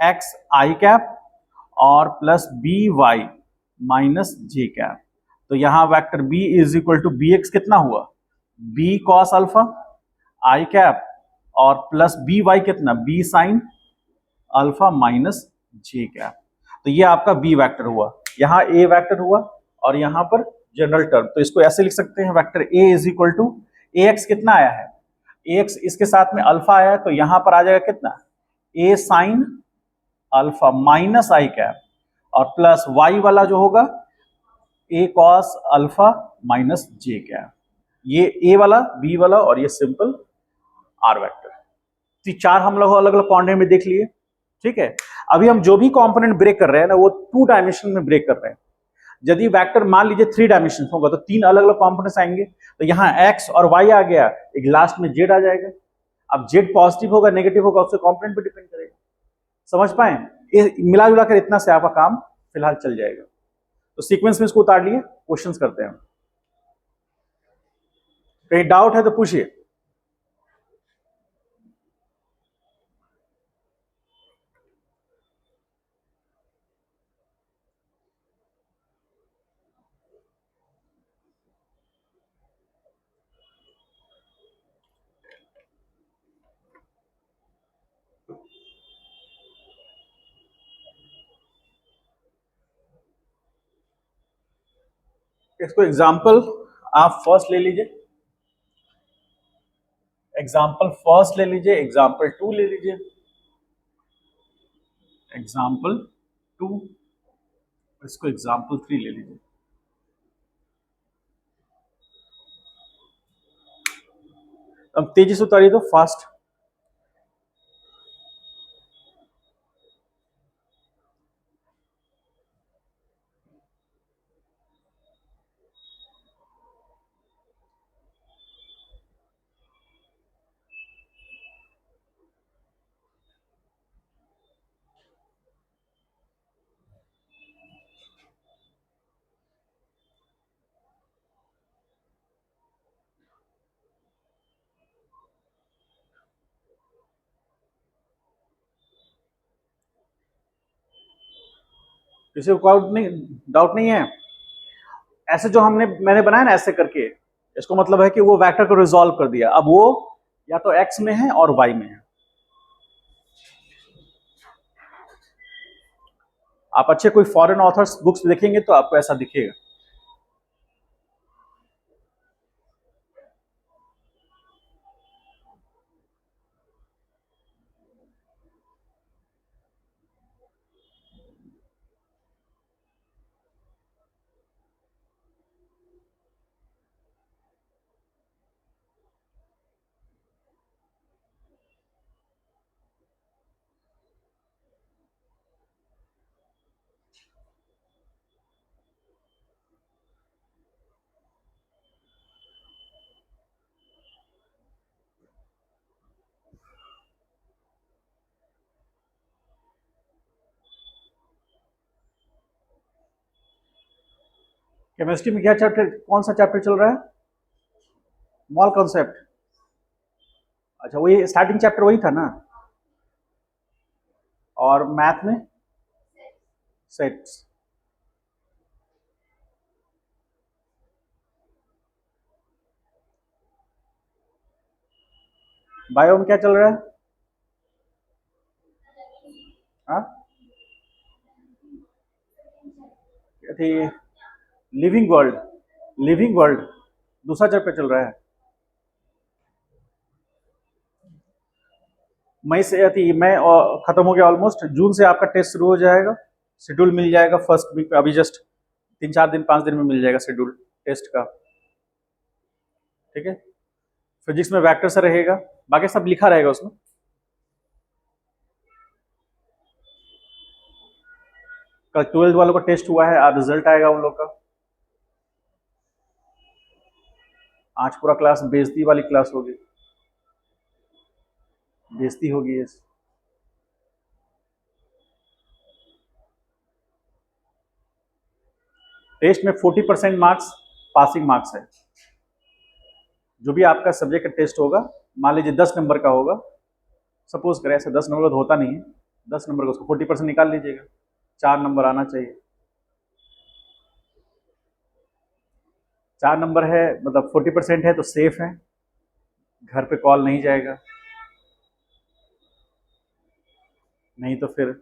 एक्स आई कैप और plus B Y minus J cap. तो यहां vector B is equal to B X कितना हुआ, B cos alpha I cap और प्लस बी वाई कितना, B sine alpha minus J cap. तो ये आपका बी वेक्टर हुआ, यहां ए वेक्टर हुआ और यहां पर जनरल टर्म। तो इसको ऐसे लिख सकते हैं, vector A is equal to A X कितना आया है, ए एक्स इसके साथ में अल्फा आया है, तो यहां पर आ जाएगा कितना, ए sign alpha minus I cap और प्लस वाई वाला जो होगा ए cos alpha minus J cap. ये ए वाला, बी वाला और ये सिंपल आर वेक्टर। तो चार हम लोग अलग अलग क्वाड्रेंट में देख लिए। ठीक है। अभी हम जो भी कंपोनेंट ब्रेक कर रहे हैं ना, वो टू डायमेंशन में ब्रेक कर रहे हैं। यदि वेक्टर मान लीजिए थ्री डायमेंशन होगा, तो तीन अलग अलग कंपोनेंट्स आएंगे, तो यहाँ एक्स और वाई आ गया, एक लास्ट में जेड आ जाएगा। अब जेड पॉजिटिव होगा नेगेटिव होगा उससे कंपोनेंट पे डिपेंड करेगा। समझ पाए, मिला जुला कर इतना से आपका काम फिलहाल चल जाएगा। तो सीक्वेंस में इसको उतार लिए, क्वेश्चंस करते हैं। कहीं डाउट है तो पूछिए। इसको एग्जाम्पल आप फर्स्ट ले लीजिए, एग्जाम्पल फर्स्ट ले लीजिए, एग्जाम्पल टू ले लीजिए, एग्जाम्पल टू, इसको एग्जाम्पल थ्री ले लीजिए। अब तेजी से उतारिए तो फास्ट। किसी को डाउट नहीं है। ऐसे जो मैंने बनाया ना ऐसे करके, इसको मतलब है कि वो वेक्टर को रिजॉल्व कर दिया। अब वो या तो एक्स में है और वाई में है। आप अच्छे कोई फॉरेन ऑथर्स बुक्स देखेंगे तो आपको ऐसा दिखेगा। केमिस्ट्री में क्या चैप्टर, कौन सा चैप्टर चल रहा है? Mall concept. अच्छा, वही स्टार्टिंग चैप्टर वही था ना। और मैथ में सेट्स। बायो में क्या चल रहा है? हाँ, थी लिविंग वर्ल्ड। लिविंग वर्ल्ड दूसरा चैप्टर चल रहा है। मई से थी, मई खत्म हो गया ऑलमोस्ट। जून से आपका टेस्ट शुरू हो जाएगा, शेड्यूल मिल जाएगा फर्स्ट वीक, अभी जस्ट 3-4 दिन 5 दिन में मिल जाएगा शेड्यूल टेस्ट का। ठीक है, फिजिक्स में वेक्टर से रहेगा, बाकी सब लिखा रहेगा उसमें। कल 12th वालों का टेस्ट हुआ है, आज रिजल्ट आएगा उन लोग का। आज पूरा क्लास बेइज्जती वाली क्लास होगी, बेइज्जती होगी। टेस्ट में 40% मार्क्स पासिंग मार्क्स है। जो भी आपका सब्जेक्ट का टेस्ट होगा, मान लीजिए 10 नंबर का होगा, सपोज करें, ऐसे 10 नंबर का तो होता नहीं है, 10 नंबर का उसको 40% निकाल लीजिएगा, 4 नंबर आना चाहिए। 4 नंबर है मतलब 40% है तो सेफ है, घर पे कॉल नहीं जाएगा, नहीं तो फिर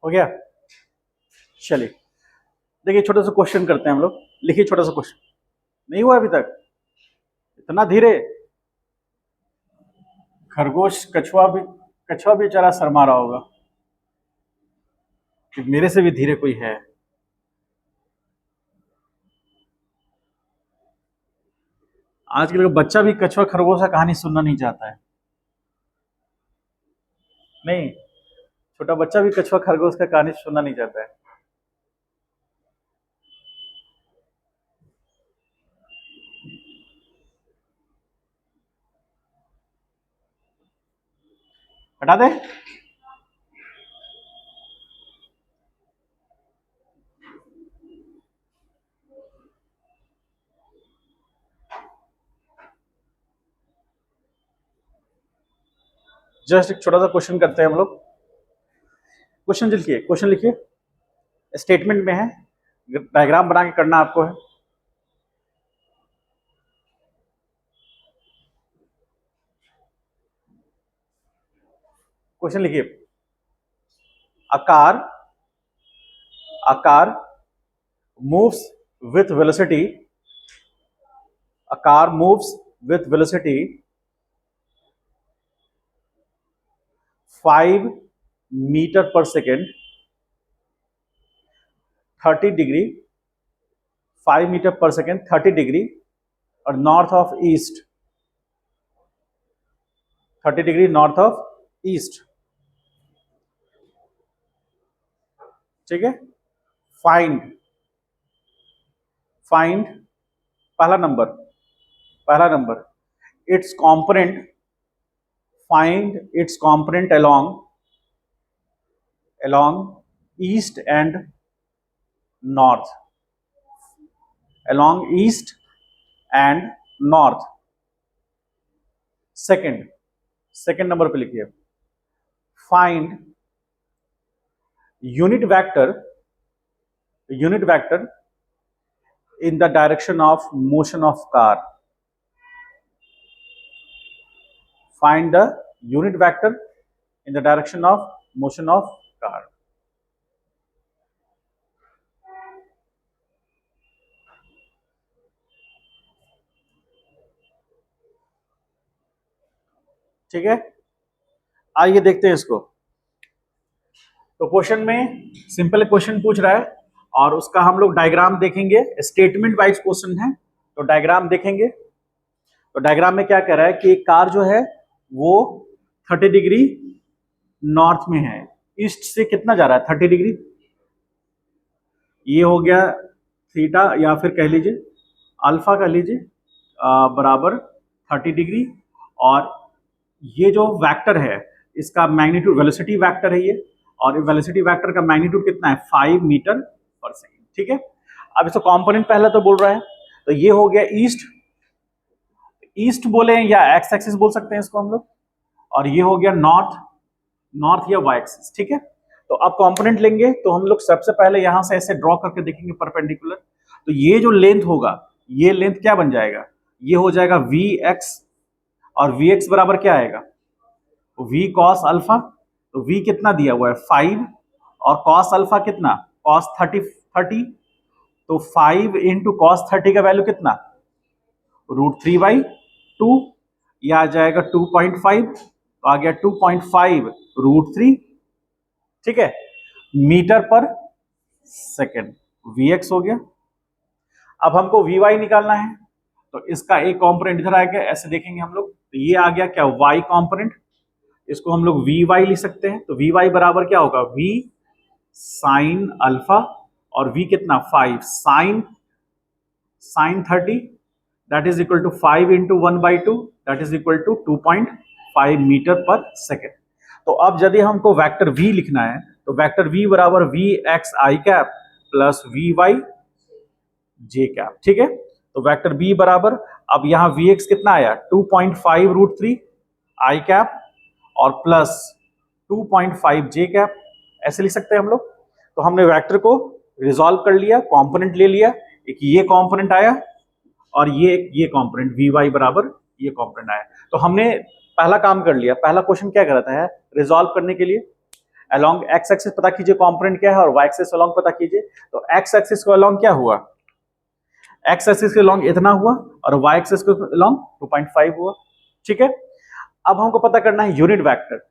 हो गया। चलिए देखिए, छोटा सा क्वेश्चन करते हैं हम लोग। लिखिए छोटा सा क्वेश्चन। नहीं हुआ अभी तक? इतना धीरे? खरगोश कछुआ भी बेचारा शर्मा रहा होगा कि मेरे से भी धीरे कोई है। आजकल का बच्चा भी कछुआ खरगोश का कहानी सुनना नहीं चाहता है। नहीं, छोटा बच्चा भी कछुआ खरगोश का कहानी सुनना नहीं चाहता है। हटा दे। जस्ट एक छोटा सा क्वेश्चन करते हैं हम लोग। क्वेश्चन लिखिए, क्वेश्चन लिखिए। स्टेटमेंट में है, डायग्राम बना के करना आपको है। क्वेश्चन लिखिए। आकार आकार मूव्स विथ वेलोसिटी, आकार मूव्स विथ वेलोसिटी 5 मीटर पर सेकेंड 30 डिग्री, 5 मीटर पर सेकेंड 30 डिग्री और north of east, 30 degree north of east. ठीक है, फाइंड फाइंड पहला number it's component, find its component along east and north, along east and north। Second number पे लिखिए, find unit vector in the direction of motion of car। Find the unit vector in the direction of motion of car। ठीक है, आइए देखते हैं इसको। तो question में सिंपल क्वेश्चन पूछ रहा है, और उसका हम लोग डायग्राम देखेंगे, स्टेटमेंट वाइज क्वेश्चन है तो डायग्राम देखेंगे। तो डायग्राम में क्या कह रहा है कि एक कार जो है वो 30 डिग्री नॉर्थ में है, ईस्ट से कितना जा रहा है 30 डिग्री, ये हो गया थीटा या फिर कह लीजिए अल्फा कह लीजिए बराबर 30 डिग्री, और ये जो वेक्टर है इसका मैग्नीट्यूड वेलोसिटी वेक्टर है ये, और वेलोसिटी वेक्टर का मैग्नीट्यूड कितना है 5 मीटर पर सेकेंड। ठीक है, अब इसका कंपोनेंट पहला तो बोल रहा है, तो ये हो गया ईस्ट, ईस्ट बोले या एक्स एक्सिस बोल सकते हैं इसको हम लोग, और ये हो गया नॉर्थ, नॉर्थ या वाई एक्सिस। ठीक है, तो अब कंपोनेंट लेंगे तो हम लोग सबसे पहले यहां से ऐसे ड्रॉ करके देखेंगे परपेंडिकुलर, तो ये जो लेंथ होगा ये लेंथ क्या बन जाएगा, ये हो जाएगा वी एक्स, और वी एक्स बराबर क्या आएगा वी कॉस अल्फा, तो वी कितना दिया हुआ है 5, और कॉस अल्फा कितना कॉस 30, तो 5 इंटू कॉस 30 का वैल्यू कितना √3/2, यह आ जाएगा 2.5, तो आ गया 2.5 √3, ठीक है, मीटर पर सेकेंड, Vx हो गया। अब हमको Vy निकालना है, तो इसका एक कंपोनेंट इधर आ गया, ऐसे देखेंगे हम लोग, तो ये आ गया क्या y कंपोनेंट, इसको हम लोग Vy लिख सकते हैं, तो Vy बराबर क्या होगा V साइन अल्फा, और V कितना 5 sine 30, that is equal to 5 into 1/2, that is equal to 2.5 metre पर सेकेंड। तो अब यदि हमको वेक्टर V लिखना है, तो वेक्टर V बराबर Vx I cap plus Vy J cap. ठीक है, तो वेक्टर B बराबर, अब यहां Vx कितना आया 2.5 √3 आई कैप और प्लस 2.5 जे कैप, ऐसे लिख सकते हैं हम लोग। तो हमने वेक्टर को रिजॉल्व कर लिया, कंपोनेंट ले लिया, एक ये कंपोनेंट आया और ये कंपोनेंट Vy बराबर ये कंपोनेंट आया। तो हमने पहला काम कर लिया, पहला क्वेश्चन क्या करता है रिजॉल्व करने के लिए, अलोंग एक्स एक्सिस पता कीजिए कंपोनेंट क्या है, और वाई एक्सिस अलोंग पता कीजिए। तो एक्स एक्सिस को अलोंग क्या हुआ, एक्स एक्सिस के अलोंग इतना हुआ, और वाई एक्सिस के अलोंग 2.5 हुआ। ठीक है, अब हमको पता करना है यूनिट वेक्टर।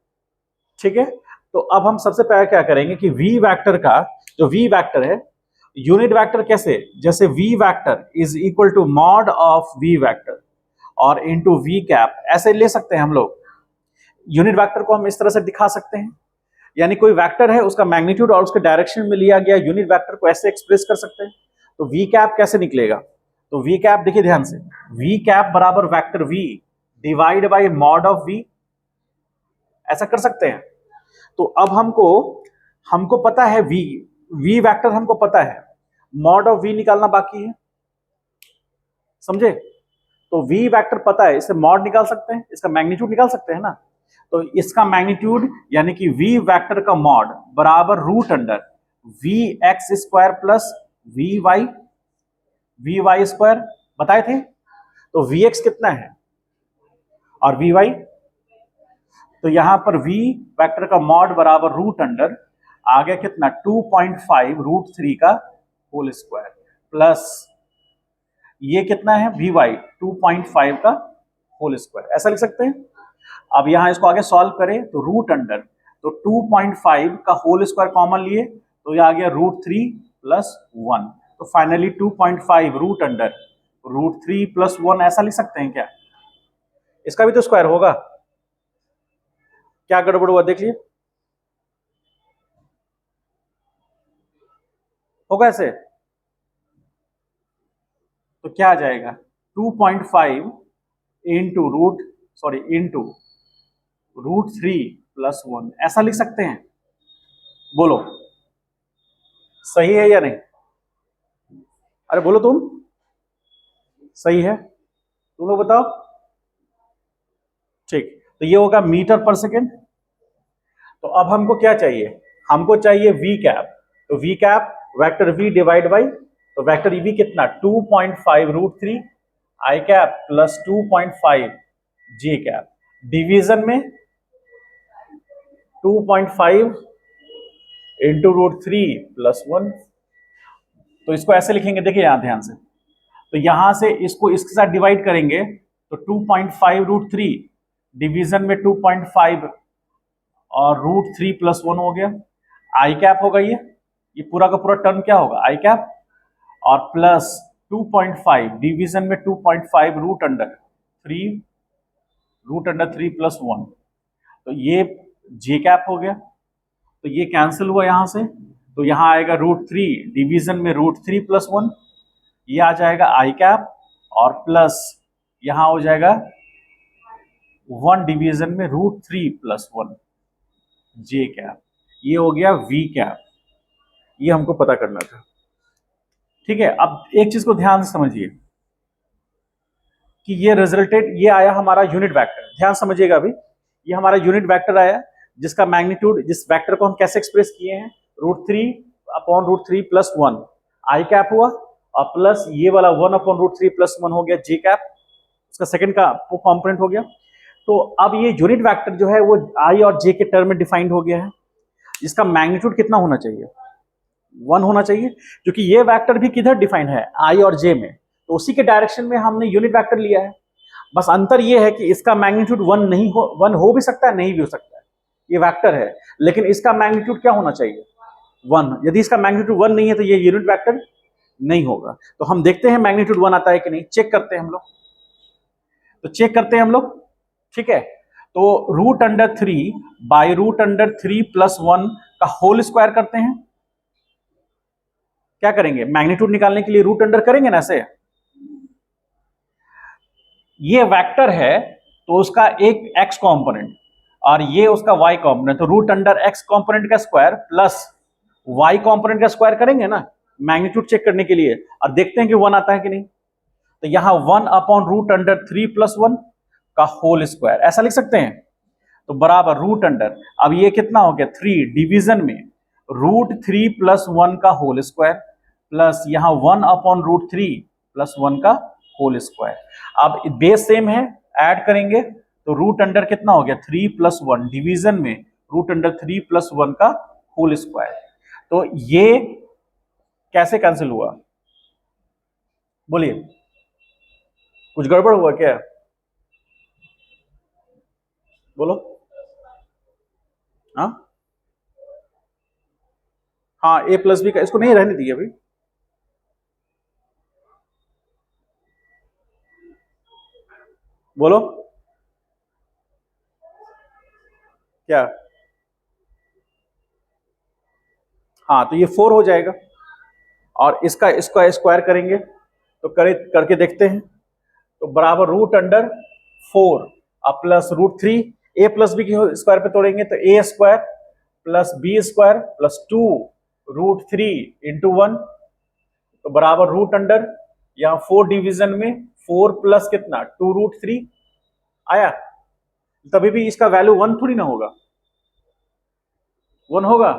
ठीक है, तो अब हम सबसे पहले क्या करेंगे कि वी वेक्टर का जो वी वेक्टर है, यूनिट वेक्टर कैसे, जैसे V vector is equal to mod of V vector और इनटू वी कैप, ऐसे ले सकते हैं हम लोग। यूनिट वेक्टर को हम इस तरह से दिखा सकते हैं, यानी कोई वेक्टर है उसका मैग्नीट्यूड और उसके डायरेक्शन में लिया गया यूनिट वेक्टर को ऐसे एक्सप्रेस कर सकते हैं। तो वी कैप कैसे निकलेगा, तो वी कैप देखिए ध्यान से, वी कैप बराबर vector V divide by mod of V, ऐसा कर सकते हैं। तो अब हमको पता है वी वेक्टर हमको पता है, मॉड ऑफ वी निकालना बाकी है, समझे। तो वी वेक्टर पता है, इससे मॉड निकाल सकते हैं, इसका मैग्नीट्यूड निकाल सकते हैं ना। तो इसका मैग्नीट्यूड यानी कि वी वेक्टर का मॉड बराबर root under V X square plus V Y square बताए थे। तो वी एक्स कितना है और वी वाई, तो यहां पर वी वेक्टर का मॉड बराबर रूट अंडर आ गया कितना 2.5 √3 का होल स्क्वायर प्लस ये कितना है वी वाई 2.5 का होल स्क्वायर, ऐसा लिख सकते हैं। अब यहां इसको आगे सॉल्व करें तो रूट अंडर, तो 2.5 का होल स्क्वायर कॉमन लिए तो ये आ गया √3 + 1, तो फाइनली 2.5 रूट अंडर √3 + 1, ऐसा लिख सकते हैं क्या, इसका भी तो स्क्वायर होगा, क्या गड़बड़ हुआ देख लिए, होगा ऐसे, तो क्या आ जाएगा 2.5 इंटू √3 + 1, ऐसा लिख सकते हैं। बोलो सही है या नहीं, अरे बोलो तुम, सही है, तुम लोग बताओ। ठीक, तो ये होगा मीटर पर सेकेंड। तो अब हमको क्या चाहिए, हमको चाहिए वी कैप, तो V cap vector V divide by, तो वेक्टर वी कितना 2.5 √3 I cap plus 2.5 J cap, division में 2.5 इंटू √3 + 1, तो इसको ऐसे लिखेंगे, देखिए यहां ध्यान से, तो यहां से इसको इसके साथ डिवाइड करेंगे तो 2.5 √3 डिवीजन में 2.5 और √3 + 1 हो गया, आई कैप होगा ये पूरा का पूरा टर्म क्या होगा, आई कैप, और प्लस 2.5 डिवीजन में 2.5 root under three plus one, तो ये जे कैप हो गया, तो ये कैंसिल हुआ यहां से, तो यहां आएगा √3 डिवीजन में √3 प्लस वन, ये आ जाएगा आई कैप, और प्लस यहां हो जाएगा 1 डिवीजन में √3 प्लस वन, जे कैप, ये हो गया वी कैप। ये हमको पता करना था, ठीक है। अब एक चीज को ध्यान से समझिए कि ये रिजल्टेड, ये आया हमारा यूनिट वेक्टर, ध्यान समझिएगा अभी, ये हमारा यूनिट वेक्टर आया, जिसका मैग्नीट्यूड, जिस वेक्टर को हम कैसे एक्सप्रेस किए हैं, √3 प्लस वन, आई कैप हुआ, और प्लस ये वाला 1/√3 प्लस वन हो गया जे कैप, उसका सेकंड का कॉम्पोनेंट हो गया। तो अब ये यूनिट वेक्टर जो है वो आई और जे के टर्म में डिफाइंड हो गया है, इसका मैग्नीट्यूड कितना होना चाहिए, 1 होना चाहिए, क्योंकि ये वेक्टर भी किधर डिफाइंड है, आई और जे में, तो उसी के डायरेक्शन में हमने यूनिट वेक्टर लिया है। बस अंतर ये है कि इसका मैग्नीट्यूड 1 नहीं हो, 1 हो भी सकता है, नहीं भी हो सकता है, ये वेक्टर है, लेकिन इसका मैग्नीट्यूड क्या होना चाहिए, 1। यदि इसका मैग्नीट्यूड 1 नहीं है तो ये यूनिट वेक्टर नहीं होगा। तो हम देखते हैं मैग्नीट्यूड 1 आता है कि नहीं, चेक करते हैं हम लोग, तो चेक करते हैं हम लोग, ठीक है। तो √3 बाई √3 प्लस वन का होल स्क्वायर करते हैं, क्या करेंगे, मैग्नीट्यूड निकालने के लिए रूट अंडर करेंगे ना ऐसे, ये वेक्टर है तो उसका एक x कंपोनेंट और ये उसका y कंपोनेंट, तो √x कंपोनेंट का स्क्वायर प्लस y कंपोनेंट का स्क्वायर करेंगे ना मैग्नीट्यूड चेक करने के लिए, और देखते हैं कि 1 आता है कि नहीं। तो यहां 1/√3 प्लस वन का होल स्क्वायर ऐसा लिख सकते हैं, तो बराबर रूट अंडर, अब ये कितना हो गया 3 डिवीजन में √3 प्लस वन का होल स्क्वायर, प्लस यहां 1/√3 प्लस वन का होल स्क्वायर। अब बेस सेम है, ऐड करेंगे तो रूट अंडर कितना हो गया 3 प्लस वन डिवीजन में √3 प्लस वन का होल स्क्वायर। तो ये कैसे कैंसिल हुआ, बोलिए, कुछ गड़बड़ हुआ क्या, बोलो। हाँ हाँ, ए प्लस बी का, इसको नहीं रहने दिए अभी, बोलो क्या। हाँ, तो ये 4 हो जाएगा, और इसका इसका स्क्वायर करेंगे तो करके देखते हैं, तो बराबर रूट अंडर 4 अब प्लस √3, ए प्लस बी की स्क्वायर पे तोड़ेंगे तो A square plus B square plus 2 √3 into 1, तो बराबर रूट अंडर, यहाँ 4 डिवीजन में 4 प्लस कितना 2√3 आया, तभी भी इसका वैल्यू 1 थोड़ी ना होगा, 1 होगा,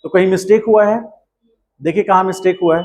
तो कहीं मिस्टेक हुआ है, देखिए कहां मिस्टेक हुआ है,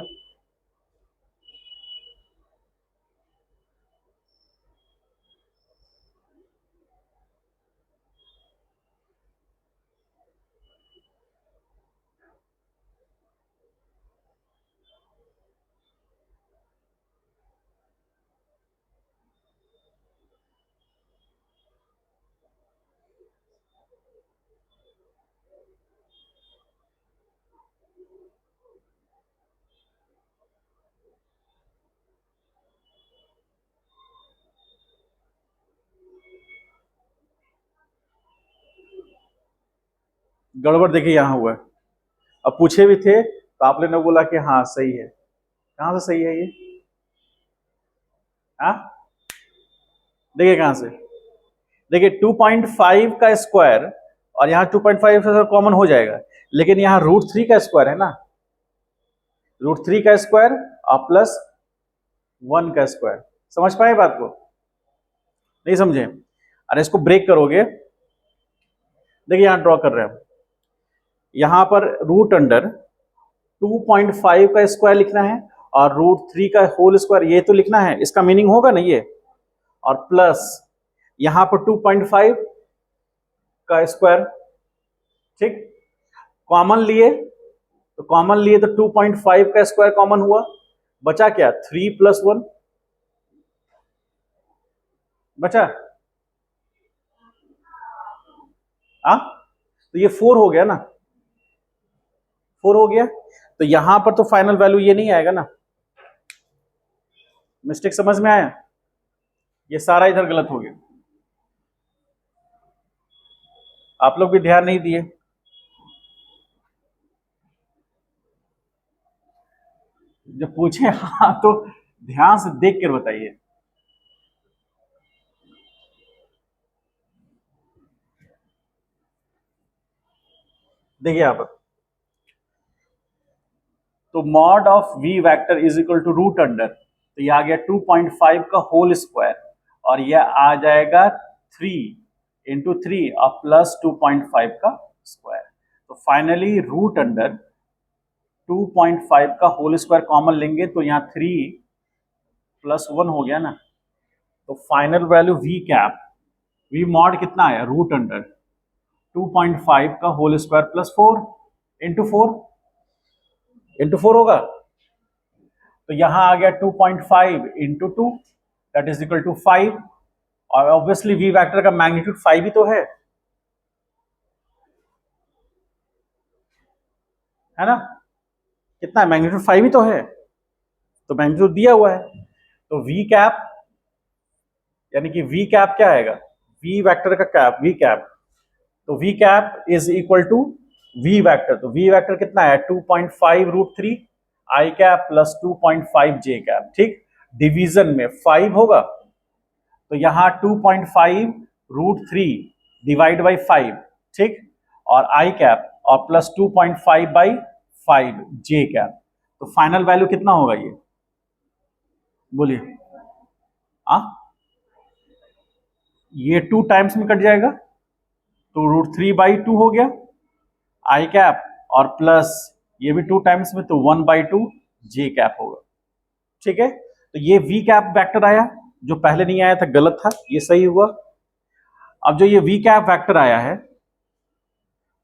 गड़बड़ देखिए यहां हुआ है। अब पूछे भी थे तो आप लोगों ने बोला कि हाँ सही है, कहां से सही है ये, हाँ देखिए कहां से, देखिए 2.5 का स्क्वायर, और यहाँ 2.5 से कॉमन हो जाएगा, लेकिन यहाँ √3 का स्क्वायर है ना, √3 का स्क्वायर और प्लस 1 का स्क्वायर, समझ पाए बात को, नहीं समझे, अरे इसको ब्रेक करोगे, देखिए यहाँ ड्रॉ कर रहे हैं, यहां पर रूट अंडर 2.5 का स्क्वायर लिखना है और √3 का होल स्क्वायर ये तो लिखना है, इसका मीनिंग होगा ना ये, और प्लस यहां पर 2.5 का स्क्वायर, ठीक, कॉमन लिए, तो कॉमन लिए तो 2.5 का स्क्वायर कॉमन हुआ, बचा क्या 3 प्लस 1 बचा, हाँ तो ये 4 हो गया ना, 4 हो गया। तो यहां पर तो फाइनल वैल्यू ये नहीं आएगा ना। मिस्टेक समझ में आया? ये सारा इधर गलत हो गया। आप लोग भी ध्यान नहीं दिए। जब पूछे हाँ तो ध्यान से देख कर बताइए। देखिए यहां पर तो mod of V vector is equal to root under, तो ये आ गया 2.5 का होल स्क्वायर, और यह आ जाएगा 3 × 3 और प्लस 2.5 का स्क्वायर। तो फाइनली रूट अंडर 2.5 का होल स्क्वायर कॉमन लेंगे तो यहाँ 3 + 1 हो गया ना। तो final value V cap, V mod कितना आया, रूट अंडर 2.5 का होल स्क्वायर प्लस 4 इंटू 4 होगा। तो यहां आ गया 2.5 × 2 दैट इज इक्वल टू 5, और ऑब्वियसली वी वेक्टर का मैग्नीट्यूड 5 ही तो है ना। कितना है मैग्नीट्यूड, 5 ही तो है, तो मैग्नीट्यूड दिया हुआ है। तो वी कैप यानी कि वी कैप क्या आएगा, वी वेक्टर का कैप, वी कैप, तो V cap is equal to V vector, तो वी वेक्टर कितना है 2.5 √3 I cap plus 2.5 J cap. ठीक, डिवीजन में 5 होगा तो यहां 2.5 √3 डिवाइड बाई 5, ठीक, और आई कैप और प्लस 2.5 बाई 5 जे कैप। तो फाइनल वैल्यू कितना होगा ये, बोलिए। आ ये 2 टाइम्स में कट जाएगा तो √3/2 हो गया आई कैप, और प्लस ये भी 2 टाइम्स में तो 1/2 जे कैप होगा। ठीक है, तो ये वी कैप वेक्टर आया, जो पहले नहीं आया था, गलत था, ये सही हुआ। अब जो ये वी कैप वेक्टर आया है,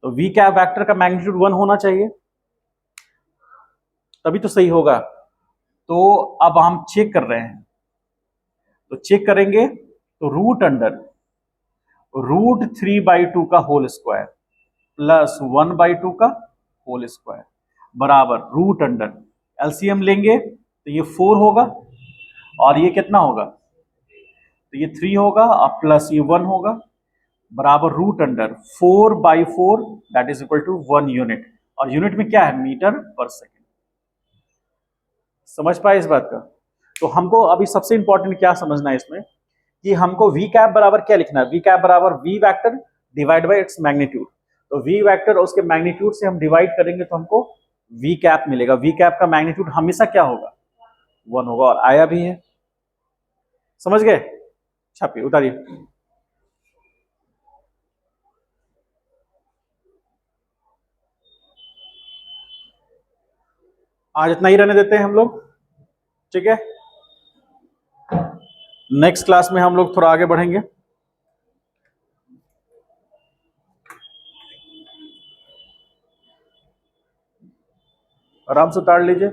तो वी कैप वेक्टर का मैग्नीट्यूड 1 होना चाहिए, तभी तो सही होगा। तो अब हम चेक कर रहे हैं, तो चेक करेंगे तो रूट अंडर √3/2 का होल स्क्वायर प्लस 1/2 का होल स्क्वायर बराबर रूट अंडर, एलसीएम लेंगे तो ये 4 होगा, और ये कितना होगा, तो ये 3 होगा और प्लस ये 1 होगा, बराबर root under 4/4 that is equal to 1 unit, और यूनिट में क्या है, मीटर पर सेकेंड। समझ पाए इस बात का? तो हमको अभी सबसे इंपॉर्टेंट क्या समझना है इसमें, कि हमको वी कैप बराबर क्या लिखना है, वी कैप बराबर V vector divide by its magnitude. तो वी वेक्टर और उसके मैग्नीट्यूड से हम डिवाइड करेंगे तो हमको वी कैप मिलेगा। वी कैप का मैग्नीट्यूड हमेशा क्या होगा, 1 होगा, और आया भी है। समझ गए? छापिए, उतारिए। आज इतना ही रहने देते हैं हम लोग, ठीक है। नेक्स्ट क्लास में हम लोग थोड़ा आगे बढ़ेंगे। आराम से उतार लीजिए।